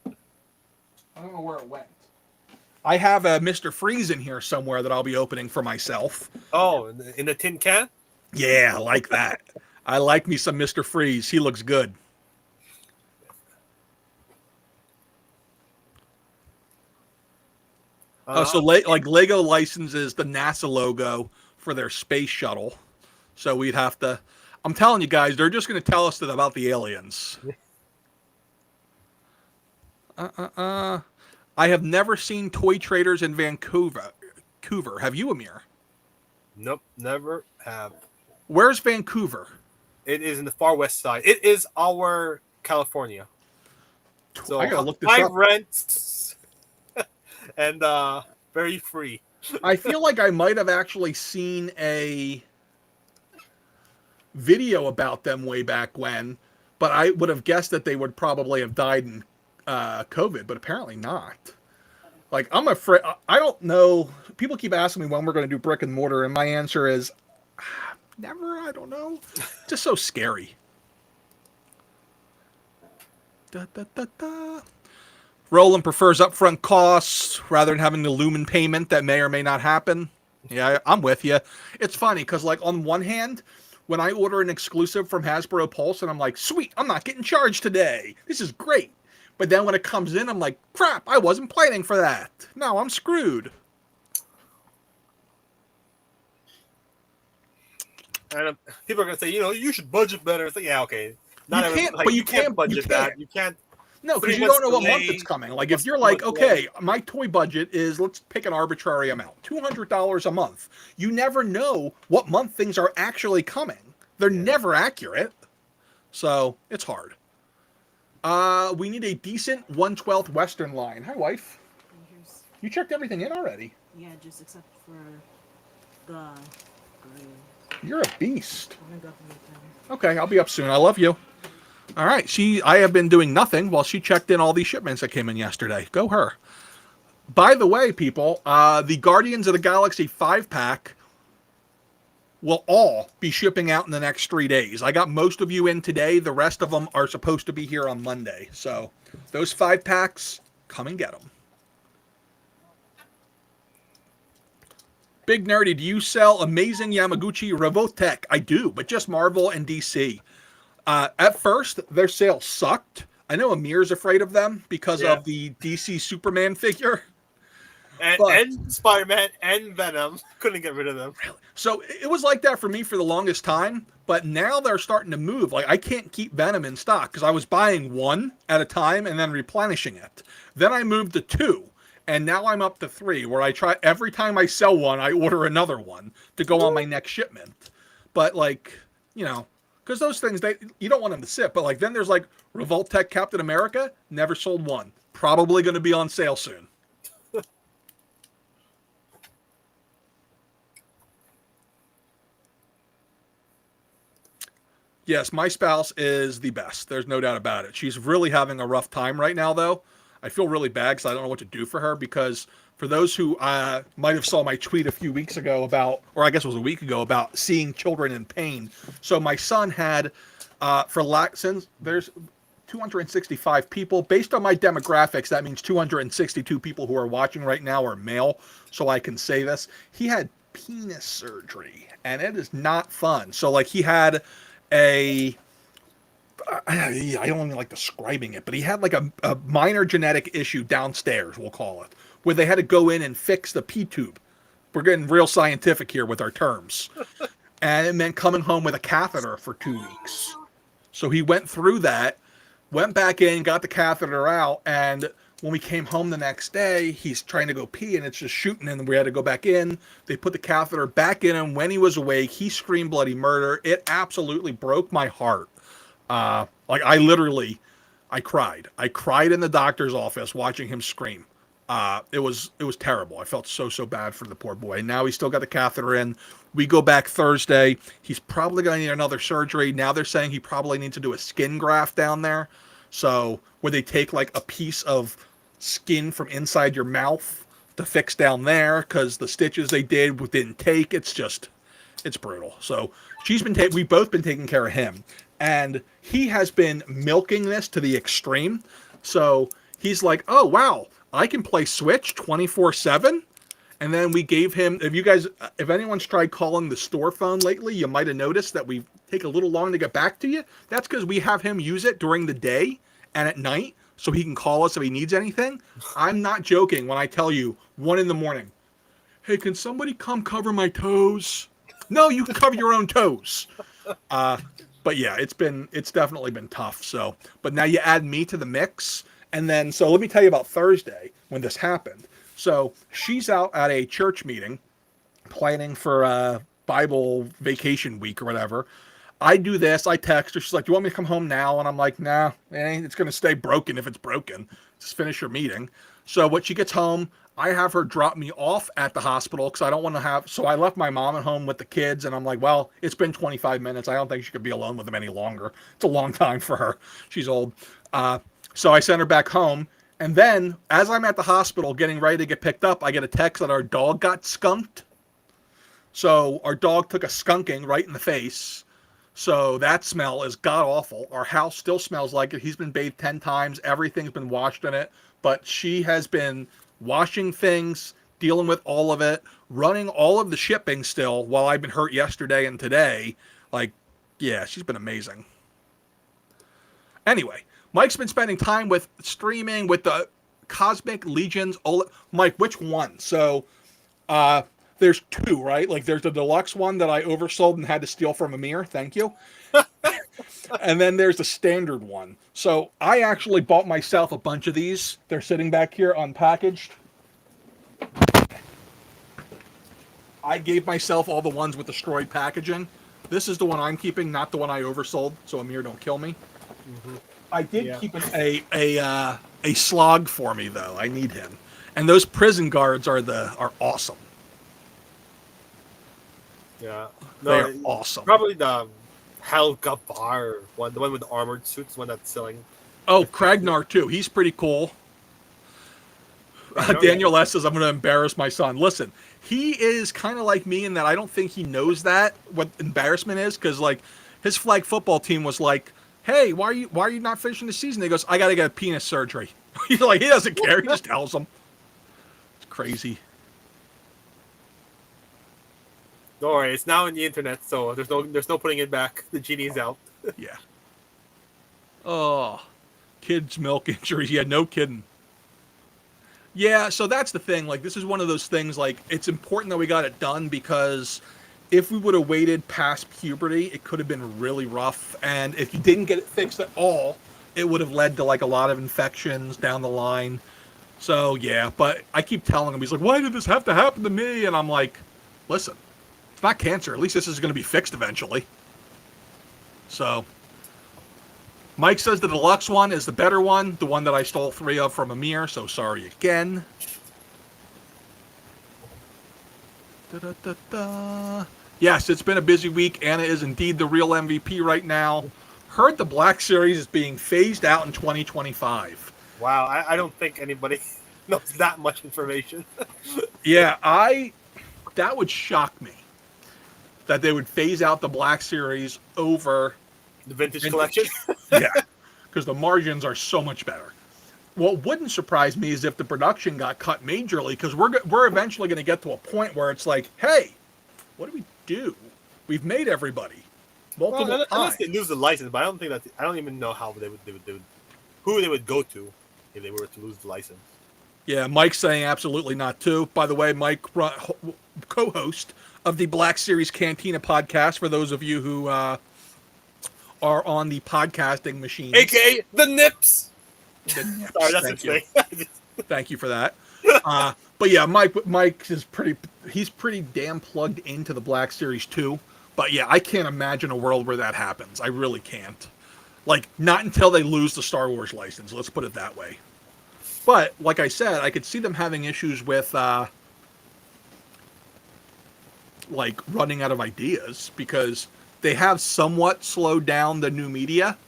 I don't know where it went. I have a Mr. Freeze in here somewhere that I'll be opening for myself. Oh, in the tin can? Yeah, I like that. I like me some Mr. Freeze. He looks good. So like Lego licenses the NASA logo for their space shuttle. So we'd have to. I'm telling you guys, they're just going to tell us that about the aliens. I have never seen Toy Traders in Vancouver. Have you, Amir? Nope, never have. Where's Vancouver? It is in the far west side. It is our California. So I gotta look this high up. rents and very free. I feel like I might have actually seen a video about them way back when, but I would have guessed that they would probably have died in COVID, but apparently not. Like, I'm afraid, I don't know. People keep asking me when we're going to do brick and mortar, and my answer is never. I don't know. Just so scary. Da, da, da, da. Roland prefers upfront costs rather than having the lumen payment that may or may not happen. Yeah, I'm with you. It's funny because, like, on one hand, when I order an exclusive from Hasbro Pulse and I'm like, sweet, I'm not getting charged today. This is great. But then when it comes in, I'm like, crap, I wasn't planning for that. Now I'm screwed. And people are going to say, you should budget better. It's like, yeah, okay. You can't budget that. You can't. No, because you don't know what month it's coming. Like, if you're like, okay, my toy budget is, let's pick an arbitrary amount, $200 a month. You never know what month things are actually coming. They're never accurate. So, it's hard. We need a decent 1/12 Western line. Hi, wife. You checked everything in already. Yeah, just except for the green. You're a beast. I'm gonna go for the Okay, I'll be up soon. I love you. All right, I have been doing nothing while she checked in all these shipments that came in yesterday. Go her. By the way, people, the Guardians of the Galaxy 5-pack will all be shipping out in the next 3 days. I got most of you in today. The rest of them are supposed to be here on Monday. So those 5-packs, come and get them. Big Nerdy, do you sell Amazing Yamaguchi Robotech? I do, but just Marvel and DC. At first, their sales sucked. I know Amir's afraid of them because of the DC Superman figure. And Spider-Man and Venom. Couldn't get rid of them. So it was like that for me for the longest time, but now they're starting to move. Like, I can't keep Venom in stock because I was buying one at a time and then replenishing it. Then I moved to 2, and now I'm up to 3, where I try every time I sell one, I order another one to go on my next shipment. But, like, because those things, you don't want them to sit. But, like, then there's, like, Revoltech Captain America, never sold one. Probably going to be on sale soon. Yes, my spouse is the best. There's no doubt about it. She's really having a rough time right now, though. I feel really bad because I don't know what to do for her, because for those who might have saw my tweet a few weeks ago about, or I guess it was a week ago, about seeing children in pain. So my son had, since there's 265 people, based on my demographics, that means 262 people who are watching right now are male, so I can say this. He had penis surgery, and it is not fun. So, like, he had I don't even like describing it, but he had like a minor genetic issue downstairs, we'll call it, where they had to go in and fix the P-tube. We're getting real scientific here with our terms. And it meant coming home with a catheter for 2 weeks. So he went through that, went back in, got the catheter out, and when we came home the next day, he's trying to go pee, and it's just shooting, and we had to go back in. They put the catheter back in him. When he was awake, he screamed bloody murder. It absolutely broke my heart. I cried. I cried in the doctor's office watching him scream. It was terrible. I felt so bad for the poor boy. Now he's still got the catheter in. We go back Thursday. He's probably going to need another surgery. Now they're saying he probably needs to do a skin graft down there. So where they take like a piece of skin from inside your mouth to fix down there because the stitches they did didn't take. It's brutal. So we've both been taking care of him, and he has been milking this to the extreme. So he's like, oh wow, I can play Switch 24/7. And then we gave him, if anyone's tried calling the store phone lately, you might have noticed that we take a little long to get back to you. That's because we have him use it during the day and at night so he can call us if he needs anything. I'm not joking when I tell you 1 a.m. Hey, can somebody come cover my toes? No, you can cover your own toes. But yeah, it's definitely been tough. So, but now you add me to the mix. And then, so let me tell you about Thursday when this happened. So she's out at a church meeting planning for a Bible vacation week or whatever. I do this. I text her. She's like, do you want me to come home now? And I'm like, nah, it's going to stay broken if it's broken. Just finish your meeting. So when she gets home, I have her drop me off at the hospital because I don't want to have, so I left my mom at home with the kids and I'm like, well, it's been 25 minutes. I don't think she could be alone with them any longer. It's a long time for her. She's old. So I sent her back home. And then, as I'm at the hospital getting ready to get picked up, I get a text that our dog got skunked. So our dog took a skunking right in the face. So that smell is god-awful. Our house still smells like it. He's been bathed 10 times. Everything's been washed in it. But she has been washing things, dealing with all of it, running all of the shipping still while I've been hurt yesterday and today. Like, yeah, she's been amazing. Anyway. Mike's been spending time with streaming with the Cosmic Legions. Mike, which one? So there's 2, right? Like there's the deluxe one that I oversold and had to steal from Amir. Thank you. And then there's the standard one. So I actually bought myself a bunch of these. They're sitting back here unpackaged. I gave myself all the ones with destroyed packaging. This is the one I'm keeping, not the one I oversold. So Amir, don't kill me. Mm-hmm. I did keep a slog for me though. I need him, and those prison guards are awesome. Yeah, they're awesome. Probably the Hal Gabar one, the one with the armored suits, the one that's selling. Oh, Kragnar too. He's pretty cool. Daniel S says I'm going to embarrass my son. Listen, he is kind of like me in that I don't think he knows what embarrassment is because like his flag football team was like, hey, why are you not finishing the season? He goes, I got to get a penis surgery. He's like, he doesn't care. He just tells them. It's crazy. Don't worry, it's now on the internet, so there's no putting it back. The genie's out. Yeah. Oh, kids' milk injuries. Yeah, no kidding. Yeah, so that's the thing. Like, this is one of those things, like, it's important that we got it done because if we would have waited past puberty, it could have been really rough. And if you didn't get it fixed at all, it would have led to like a lot of infections down the line. So yeah, but I keep telling him, he's like, why did this have to happen to me? And I'm like, listen, it's not cancer. At least this is going to be fixed eventually. So Mike says the deluxe one is the better one, the one that I stole 3 of from Amir. So sorry again. Da-da-da-da. Yes, it's been a busy week. Anna is indeed the real MVP right now. Heard the Black Series is being phased out in 2025. Wow, I don't think anybody knows that much information. Yeah, that would shock me that they would phase out the Black Series over the vintage collection. Yeah, because the margins are so much better. What wouldn't surprise me is if the production got cut majorly, because we're eventually going to get to a point where it's like, hey, what do we do? We've made everybody multiple times. Unless they lose the license, but I don't even know how they would who they would go to if they were to lose the license. Yeah, Mike's saying absolutely not too. By the way, Mike, co-host of the Black Series Cantina podcast, for those of you who are on the podcasting machine, aka the Nips. Sorry, that's his thing. Thank you for that. But yeah, Mike is he's pretty damn plugged into the Black Series too. But yeah, I can't imagine a world where that happens. I really can't. Like, not until they lose the Star Wars license. Let's put it that way. But like I said, I could see them having issues with like running out of ideas because they have somewhat slowed down the new media.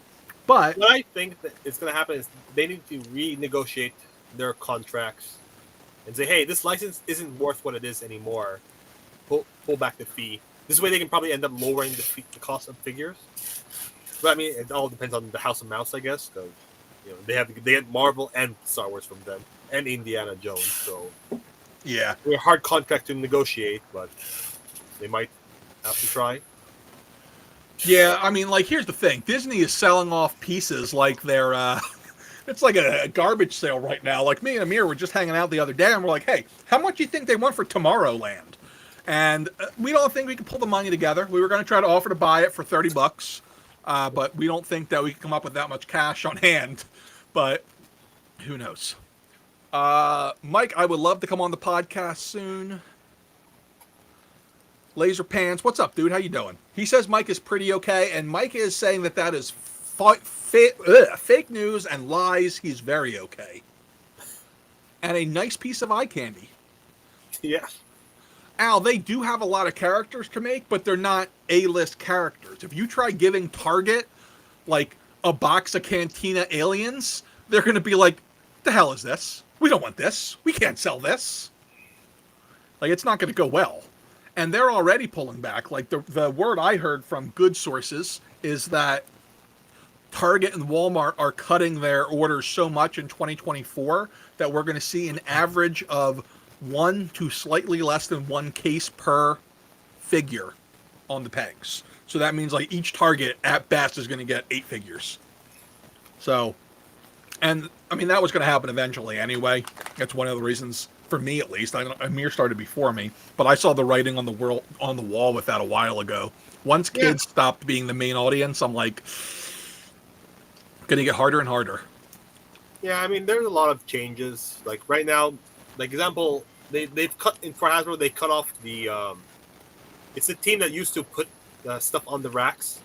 But what I think that is going to happen is they need to renegotiate their contracts and say, hey, this license isn't worth what it is anymore. Pull back the fee. This way they can probably end up lowering the cost of figures. But I mean, it all depends on the House of Mouse, I guess, because they get Marvel and Star Wars from them and Indiana Jones. So yeah, they're a hard contract to negotiate, but they might have to try. yeah. I mean, like here's the thing: Disney is selling off pieces like they're. It's like a garbage sale right now. Like me and Amir were just hanging out the other day, and we're like, "Hey, how much do you think they want for Tomorrowland?" And we don't think we can pull the money together. We were going to try to offer to buy it for $30, but we don't think that we can come up with that much cash on hand. But who knows? Mike, I would love to come on the podcast soon. Laser Pants, what's up, dude? How you doing? He says Mike is pretty okay, and Mike is saying that is fake news and lies. He's very okay. And a nice piece of eye candy. Yeah. Al, they do have a lot of characters to make, but they're not A-list characters. If you try giving Target, like, a box of Cantina aliens, they're going to be like, what the hell is this? We don't want this. We can't sell this. Like, it's not going to go well. And they're already pulling back. Like, the word I heard from good sources is that Target and Walmart are cutting their orders so much in 2024 that we're going to see an average of 1 to slightly less than 1 case per figure on the pegs. So that means like each Target at best is going to get 8 figures. So, and I mean, that was going to happen eventually anyway. That's one of the reasons, for me at least. Amir started before me, but I saw the writing on the wall with that a while ago. Once kids stopped being the main audience, I'm like, going to get harder and harder. Yeah, I mean, there's a lot of changes. Like right now, like example, they've cut in for Hasbro. They cut off the. It's the team that used to put stuff on the racks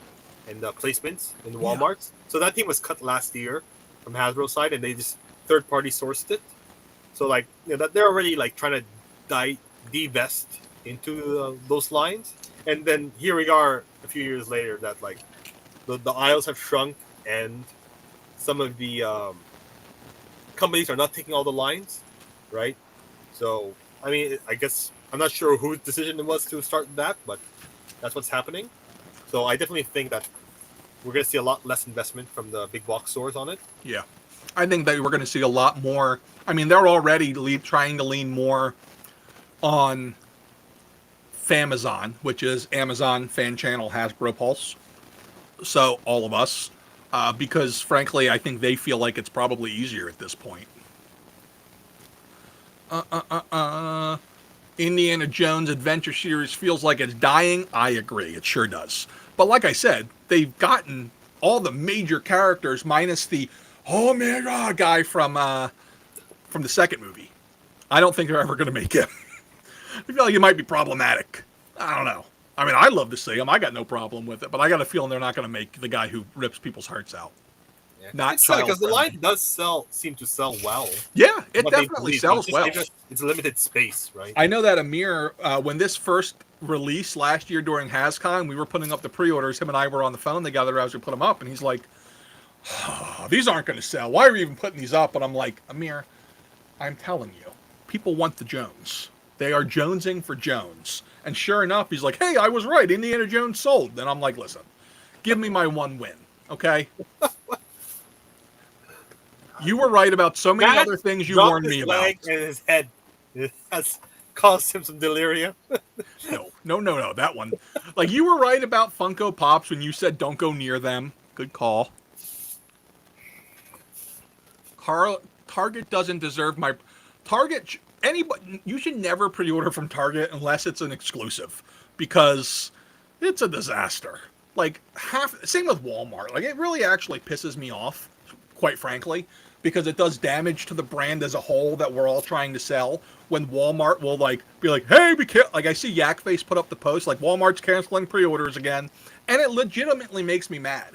and the placements in the WalMarts. Yeah. So that team was cut last year from Hasbro side, and they just third party sourced it. So like that they're already like trying to divest into those lines, and then here we are a few years later that like the aisles have shrunk and some of the companies are not taking all the lines, right? So, I mean, I guess I'm not sure whose decision it was to start that, but that's what's happening. So I definitely think that we're going to see a lot less investment from the big box stores on it. Yeah. I think that we're going to see a lot more. I mean, they're already trying to lean more on Famazon, which is Amazon Fan Channel Hasbro Pulse. So, all of us. Because, frankly, I think they feel like it's probably easier at this point. Indiana Jones Adventure Series feels like it's dying. I agree. It sure does. But like I said, they've gotten all the major characters minus the oh my god guy from the second movie. I don't think they're ever going to make him. I feel like it might be problematic. I don't know. I mean, I'd love to see him. I got no problem with it, but I got a feeling they're not going to make the guy who rips people's hearts out. Yeah. Not because the line does seem to sell well. Yeah, it definitely sells well. It's a limited space, right? I know that Amir, when this first released last year during HasCon, we were putting up the pre-orders. Him and I were on the phone together as we put them up, and he's like, oh, these aren't going to sell. Why are you even putting these up? And I'm like, Amir, I'm telling you, people want the Jones. They are jonesing for Jones. And sure enough, he's like, hey, I was right. Indiana Jones sold. Then I'm like, listen, give me my one win, okay? You were right about so many other things you warned me about. And his head has caused him some delirium. No, that one. Like, you were right about Funko Pops when you said don't go near them. Good call. Target doesn't deserve my... Target... Anybody, you should never pre-order from Target unless it's an exclusive, because it's a disaster. Like, same with Walmart. Like, it really actually pisses me off, quite frankly, because it does damage to the brand as a whole that we're all trying to sell. When Walmart will like be like, hey, like I see Yakface put up the post like Walmart's canceling pre-orders again, and it legitimately makes me mad.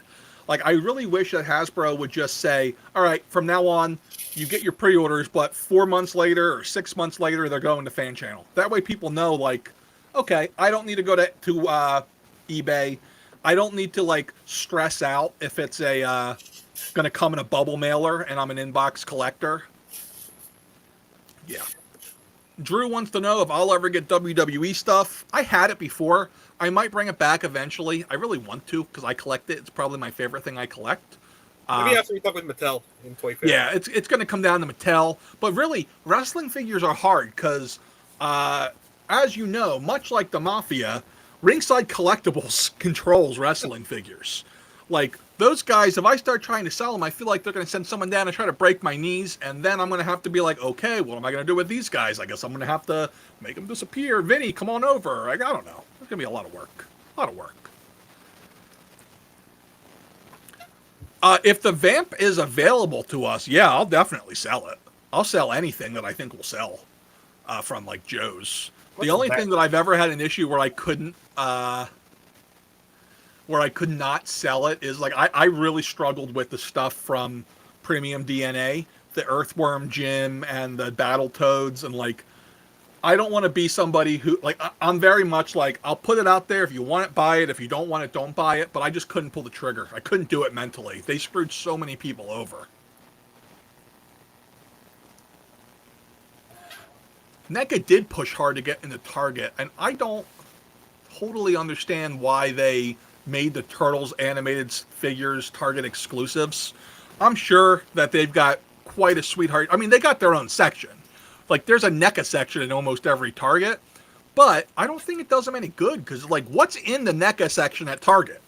Like, I really wish that Hasbro would just say, all right, from now on, you get your pre-orders, but 4 months later or 6 months later, they're going to fan channel. That way people know, like, okay, I don't need to go to eBay. I don't need to, like, stress out if it's a going to come in a bubble mailer and I'm an inbox collector. Yeah. Drew wants to know if I'll ever get WWE stuff. I had it before. I might bring it back eventually. I really want to because I collect it. It's probably my favorite thing I collect. Maybe after we talk with Mattel in Toy Fair. Yeah, it's going to come down to Mattel. But really, wrestling figures are hard because, as you know, much like the Mafia, Ringside Collectibles controls wrestling figures. Like, those guys, if I start trying to sell them, I feel like they're going to send someone down and try to break my knees, and then I'm going to have to be like, okay, what am I going to do with these guys? I guess I'm going to have to make them disappear. Vinny, come on over. Like, I don't know. It's going to be a lot of work. A lot of work. If the Vamp is available to us, yeah, I'll definitely sell it. I'll sell anything that I think will sell from, like, Joe's. The only thing that I've ever had an issue where I couldn't... where I could not sell it is, like, I really struggled with the stuff from Premium DNA, the Earthworm Jim and the Battletoads, and, like, I don't want to be somebody who, like, I'm very much like, I'll put it out there. If you want it, buy it. If you don't want it, don't buy it. But I just couldn't pull the trigger. I couldn't do it mentally. They screwed so many people over. NECA did push hard to get into Target, and I don't totally understand why they made the Turtles animated figures Target exclusives. I'm sure that they've got quite a sweetheart. I mean, they got their own section. Like, there's a NECA section in almost every Target, but I don't think it does them any good because, like, what's in the NECA section at Target?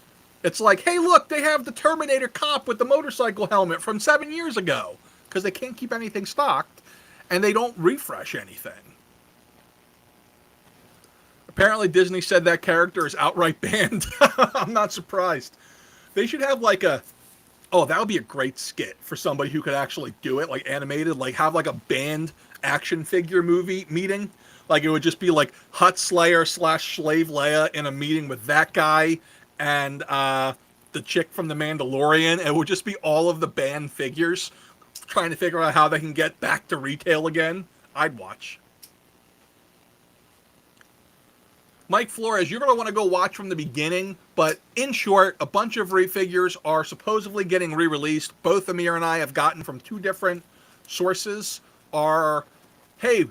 It's like, hey, look, they have the Terminator cop with the motorcycle helmet from 7 years ago because they can't keep anything stocked and they don't refresh anything. Apparently, Disney said that character is outright banned. I'm not surprised. They should have, like, oh, that would be a great skit for somebody who could actually do it, like, animated, like, have, like, a banned action figure movie meeting. Like, it would just be, like, Hut Slayer / Slave Leia in a meeting with that guy and the chick from The Mandalorian. It would just be all of the banned figures trying to figure out how they can get back to retail again. I'd watch. Mike Flores, you're going to want to go watch from the beginning, but in short, a bunch of figures are supposedly getting re-released. Both Amir and I have gotten from two different sources are, hey,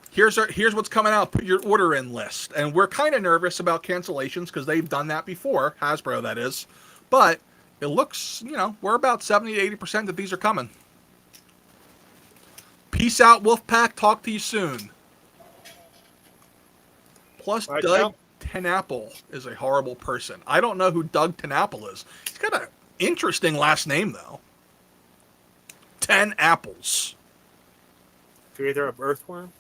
here's what's coming out, put your order in list. And we're kind of nervous about cancellations because they've done that before, Hasbro that is. But it looks, you know, we're about 70 to 80% that these are coming. Peace out, Wolfpack. Talk to you soon. Plus, right, Doug Tenapple is a horrible person. I don't know who Doug Tenapple is. He's got an interesting last name, though. 10 Apples. Creator of Earthworm.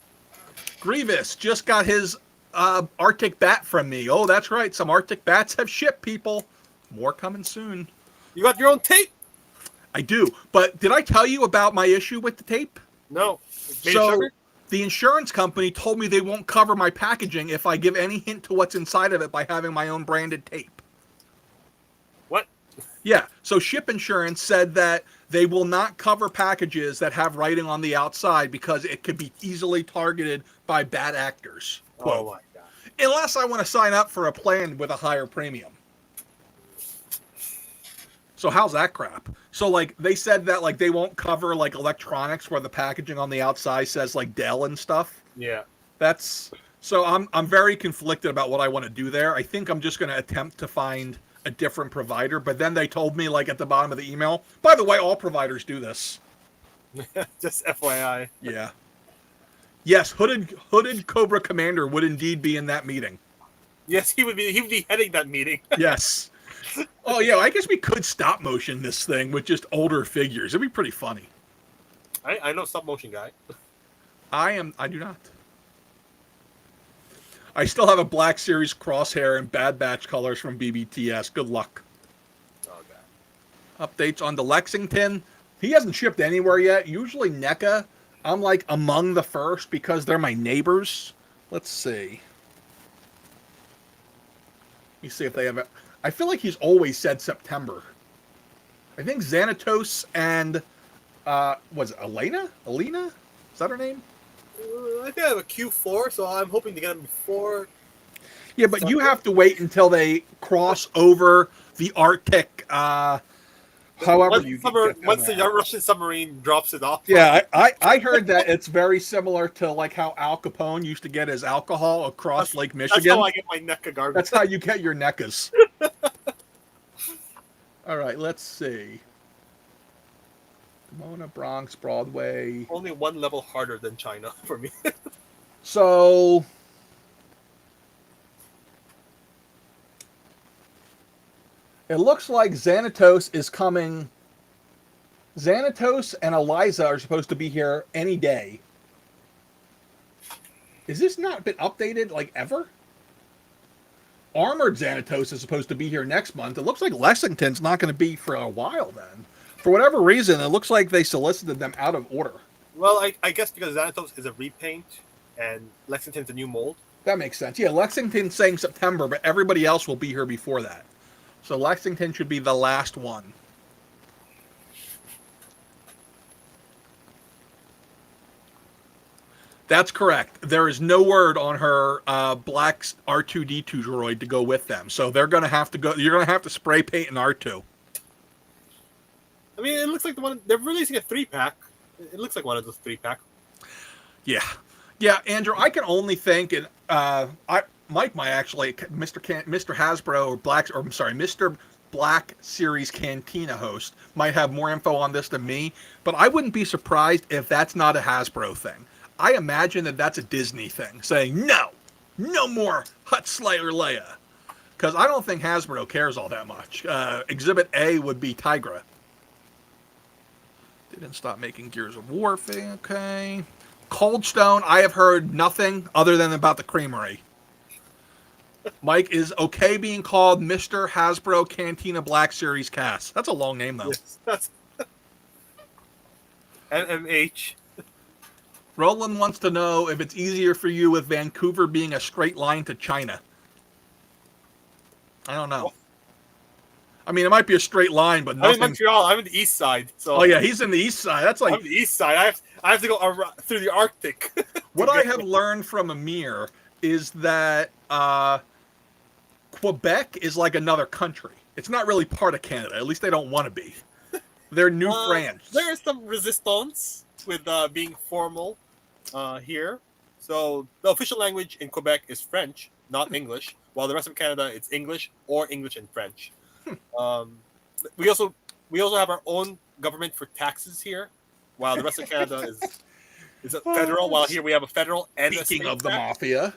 Grievous just got his Arctic bat from me. Oh, that's right. Some Arctic bats have shipped, people. More coming soon. You got your own tape? I do. But did I tell you about my issue with the tape? No. So, the insurance company told me they won't cover my packaging if I give any hint to what's inside of it by having my own branded tape. What? Yeah. So Ship Insurance said that they will not cover packages that have writing on the outside because it could be easily targeted by bad actors. Quote. Oh my God. Unless I want to sign up for a plan with a higher premium. So how's that crap? So, like, they said that, like, they won't cover, like, electronics where the packaging on the outside says, like, Dell and stuff. Yeah. That's... So I'm very conflicted about what I want to do there. I think I'm just going to attempt to find a different provider. But then they told me, like, at the bottom of the email, by the way, all providers do this. Just FYI. Yeah. Yes, hooded Cobra Commander would indeed be in that meeting. Yes, he would be heading that meeting. Yes. Oh, yeah, I guess we could stop motion this thing with just older figures. It'd be pretty funny. I know stop motion guy. I do not. I still have a Black Series crosshair and Bad Batch colors from BBTS. Good luck. Oh, God. Updates on the Lexington. He hasn't shipped anywhere yet. Usually NECA, I'm like among the first because they're my neighbors. Let's see. Let me see if they have it. I feel like he's always said September. I think Xanatos and was it Elena? Alina? Is that her name? I think I have a Q4, so I'm hoping to get them before. Yeah, but you have to wait until they cross over the Arctic. However Once, you summer, get them once the there. Russian submarine drops it off. Yeah, I heard that it's very similar to like how Al Capone used to get his alcohol across Lake That's Michigan. how I get my NECA garbage. That's how you get your NECAs. All right, let's see. Pomona, Bronx, Broadway. Only one level harder than China for me. So it looks like Xanatos is coming. Xanatos and Eliza are supposed to be here any day. Is this not been updated like ever? Armored Xanatos is supposed to be here next month. It looks like Lexington's not going to be for a while then. For whatever reason, it looks like they solicited them out of order. Well, I guess because Xanatos is a repaint and Lexington's a new mold. That makes sense. Yeah, Lexington's saying September, but everybody else will be here before that. So Lexington should be the last one. That's correct. There is no word on her black R2D2 droid to go with them. So they're going to have to go. You're going to have to spray paint an R2. I mean, it looks like the one they're releasing a 3-pack. It looks like one of those 3-pack. Yeah, yeah, Andrew. I can only think, and Mike might actually, Mr. Hasbro or Mr. Black Series Cantina host might have more info on this than me. But I wouldn't be surprised if that's not a Hasbro thing. I imagine that that's a Disney thing, saying no more Hut Slayer Leia, because I don't think Hasbro cares all that much. Exhibit A would be Tigra. Didn't stop making Gears of War. Okay. Cold Stone, I have heard nothing other than about the creamery. Mike is okay being called Mr. Hasbro Cantina Black Series Cast. That's a long name, though. Yes, that's MMH. Roland wants to know if it's easier for you with Vancouver being a straight line to China. I don't know. I mean, it might be a straight line, but nothing. I'm in Montreal. I'm in the east side. So Oh yeah, he's in the east side. That's like I'm the east side. I have to go through the Arctic. what I have learned from Amir is that Quebec is like another country. It's not really part of Canada. At least they don't want to be. They're New France. There is some resistance with being formal here. So the official language in Quebec is French, not English. While the rest of Canada, it's English or English and French. We also have our own government for taxes here, while the rest of Canada is a federal. While here we have a federal and Speaking a of the mafia,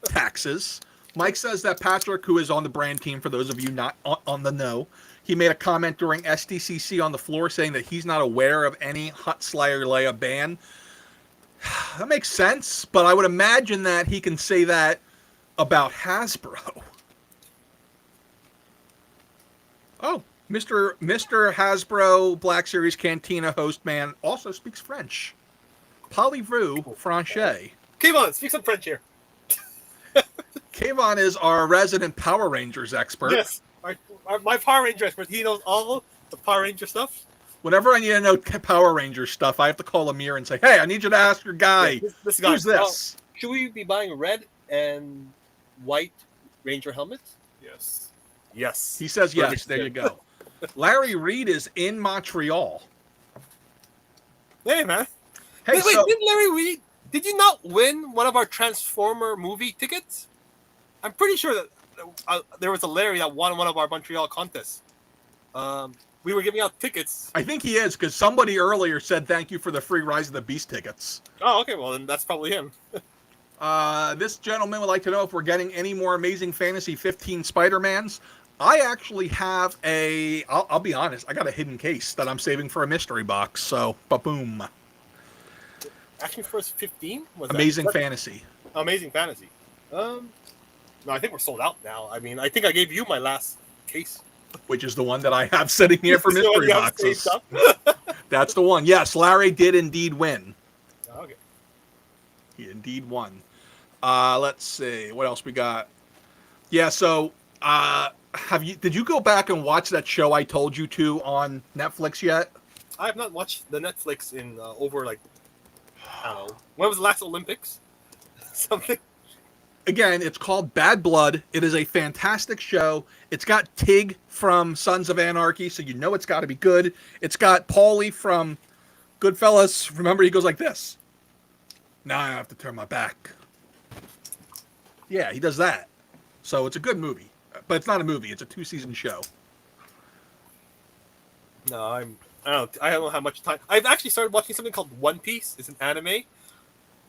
taxes. Mike says that Patrick, who is on the brand team, for those of you not on the know, he made a comment during SDCC on the floor saying that he's not aware of any Hut Slayer Leia ban. That makes sense, but I would imagine that he can say that about Hasbro. Oh, Mr. Hasbro Black Series Cantina host man also speaks French. Parlez-vous français? Kevon, speak some French here. Kayvon is our resident Power Rangers expert. Yes, my Power Ranger expert. He knows all the Power Ranger stuff. Whenever I need to know Power Ranger stuff, I have to call Amir and say, "Hey, I need you to ask your guy, This guy. who's this?" Should we be buying red and white Ranger helmets? Yes. Yes. He says yes. Perfect. There you go. Larry Reed is in Montreal. Hey, man. Hey, wait, so didn't Larry Reed? Did you not win one of our Transformer movie tickets? I'm pretty sure that there was a Larry that won one of our Montreal contests. We were giving out tickets. I think he is, because somebody earlier said thank you for the free Rise of the Beast tickets. Oh, okay. Well, then that's probably him. This gentleman would like to know if we're getting any more Amazing Fantasy 15 Spider-Mans. I actually have I'll be honest, I got a hidden case that I'm saving for a mystery box, so ba-boom. Action Force 15? Was Amazing that? Fantasy. Amazing Fantasy. No, I think we're sold out now. I mean, I think I gave you my last case. Which is the one that I have sitting here for So mystery you have boxes. saved up? That's the one. Yes, Larry did indeed win. Okay. He indeed won. Let's see. What else we got? Yeah, so Did you go back and watch that show I told you to on Netflix yet? I have not watched the Netflix in over like, I don't know. When was the last Olympics? Something. Again, it's called Bad Blood. It is a fantastic show. It's got Tig from Sons of Anarchy, so you know it's got to be good. It's got Paulie from Goodfellas. Remember, he goes like this. Now I have to turn my back. Yeah, he does that. So it's a good movie. But it's not a movie. It's a 2-season show. No, I don't have much time. I've actually started watching something called One Piece. It's an anime.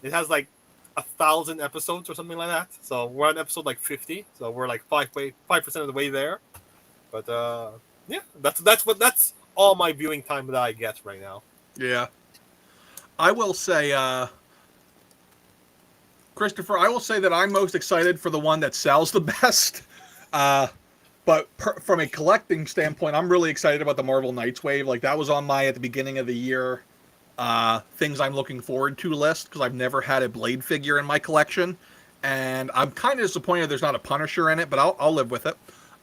It has like 1,000 episodes or something like that. So we're on episode like 50. So we're like 5% of the way there. But yeah, that's all my viewing time that I get right now. Yeah. I will say, Christopher, I will say that I'm most excited for the one that sells the best. But from a collecting standpoint, I'm really excited about the Marvel Knights wave. Like, that was on my, at the beginning of the year, things I'm looking forward to list, because I've never had a Blade figure in my collection. And I'm kind of disappointed there's not a Punisher in it, but I'll live with it.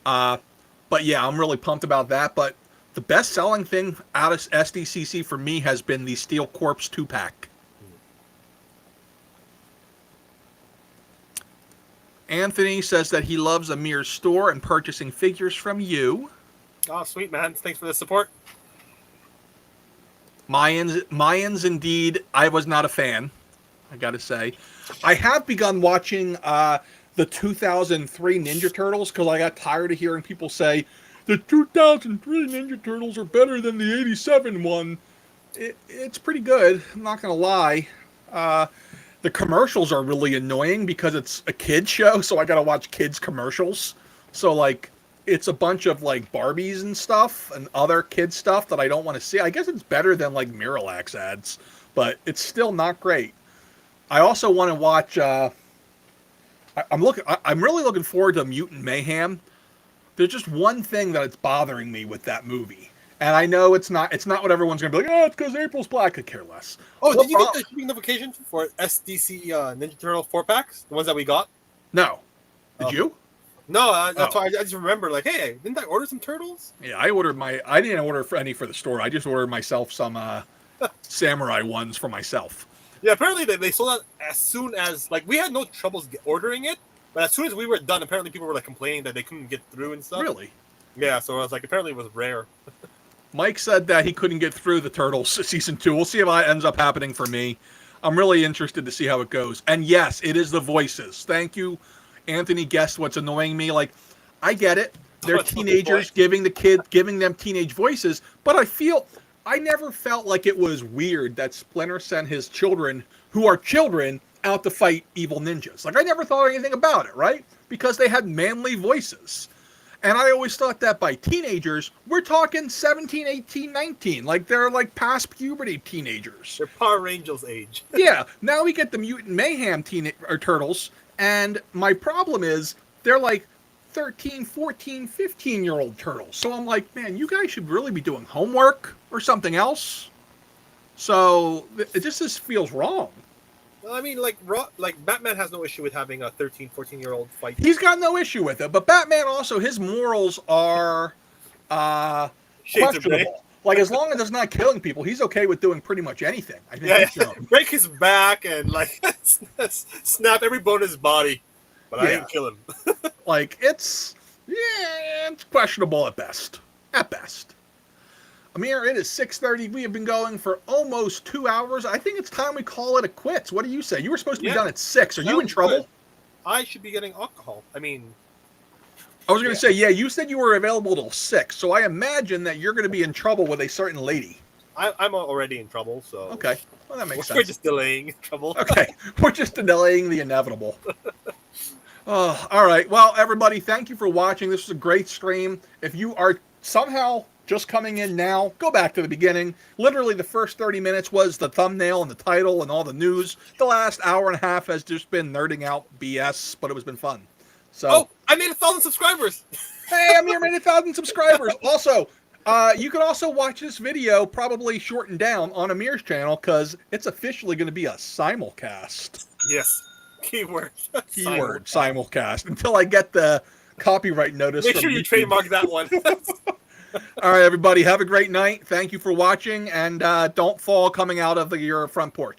But yeah, I'm really pumped about that. But the best-selling thing out of SDCC for me has been the Steel Corps 2-pack. Anthony says that he loves Amir's store and purchasing figures from you. Oh, sweet, man. Thanks for the support. Mayans, indeed. I was not a fan, I gotta say. I have begun watching the 2003 Ninja Turtles because I got tired of hearing people say the 2003 Ninja Turtles are better than the 87 one. It's pretty good, I'm not gonna lie. The commercials are really annoying because it's a kid's show, so I gotta watch kids' commercials. So, like, it's a bunch of, like, Barbies and stuff and other kids' stuff that I don't want to see. I guess it's better than, like, Miralax ads, but it's still not great. I also want to watch, I'm really looking forward to Mutant Mayhem. There's just one thing that's bothering me with that movie. And I know it's not what everyone's going to be like, oh, it's because April's black. I could care less. Oh, did you get the shipping notification for SDC Ninja Turtle 4-packs? The ones that we got? No. Did you? No, that's why I just remember, like, hey, didn't I order some turtles? Yeah, I didn't order any for the store. I just ordered myself some samurai ones for myself. Yeah, apparently they sold out as soon as, like, we had no troubles ordering it, but as soon as we were done, apparently people were, like, complaining that they couldn't get through and stuff. Really? Yeah, so I was like, apparently it was rare. Mike said that he couldn't get through the Turtles season 2. We'll see if that ends up happening for me. I'm really interested to see how it goes. And yes, it is the voices. Thank you, Anthony guessed what's annoying me. Like, I get it. They're teenagers giving them teenage voices, but I never felt like it was weird that Splinter sent his children, who are children, out to fight evil ninjas. Like, I never thought anything about it, right? Because they had manly voices. And I always thought that by teenagers, we're talking 17, 18, 19. Like, they're like past puberty teenagers. They're Power Rangers age. Yeah. Now we get the Mutant Mayhem turtles. And my problem is they're like 13, 14, 15-year-old turtles. So I'm like, man, you guys should really be doing homework or something else. So it just feels wrong. Well, I mean, like Batman has no issue with having a 13, 14-year-old fight. He's got no issue with it, but Batman also, his morals are questionable. Like, as long as it's not killing people, he's okay with doing pretty much anything. I think so. Break his back and, like, snap every bone in his body, but I didn't kill him. Like, it's questionable at best. At best. Amir, it is 6:30. We have been going for almost 2 hours. I think it's time we call it a quits. What do you say? You were supposed to be done at 6. Are you in trouble? Good. I should be getting alcohol. I mean... I was going to say, yeah, you said you were available till 6, so I imagine that you're going to be in trouble with a certain lady. I'm already in trouble, so... Okay. Well, that makes sense. We're just delaying trouble. Okay. We're just delaying the inevitable. Oh, all right. Well, everybody, thank you for watching. This was a great stream. If you are somehow just coming in now, go back to the beginning. Literally, the first 30 minutes was the thumbnail and the title and all the news. The last hour and a half has just been nerding out BS, but it has been fun. So, I made 1,000 subscribers. Hey, Amir made 1,000 subscribers. Also, you can also watch this video, probably shortened down, on Amir's channel, because it's officially going to be a simulcast. Yes. Keyword. Simulcast. Until I get the copyright notice. Make from sure you YouTube. trademark that one. All right, everybody, have a great night. Thank you for watching, and don't fall coming out of your front porch.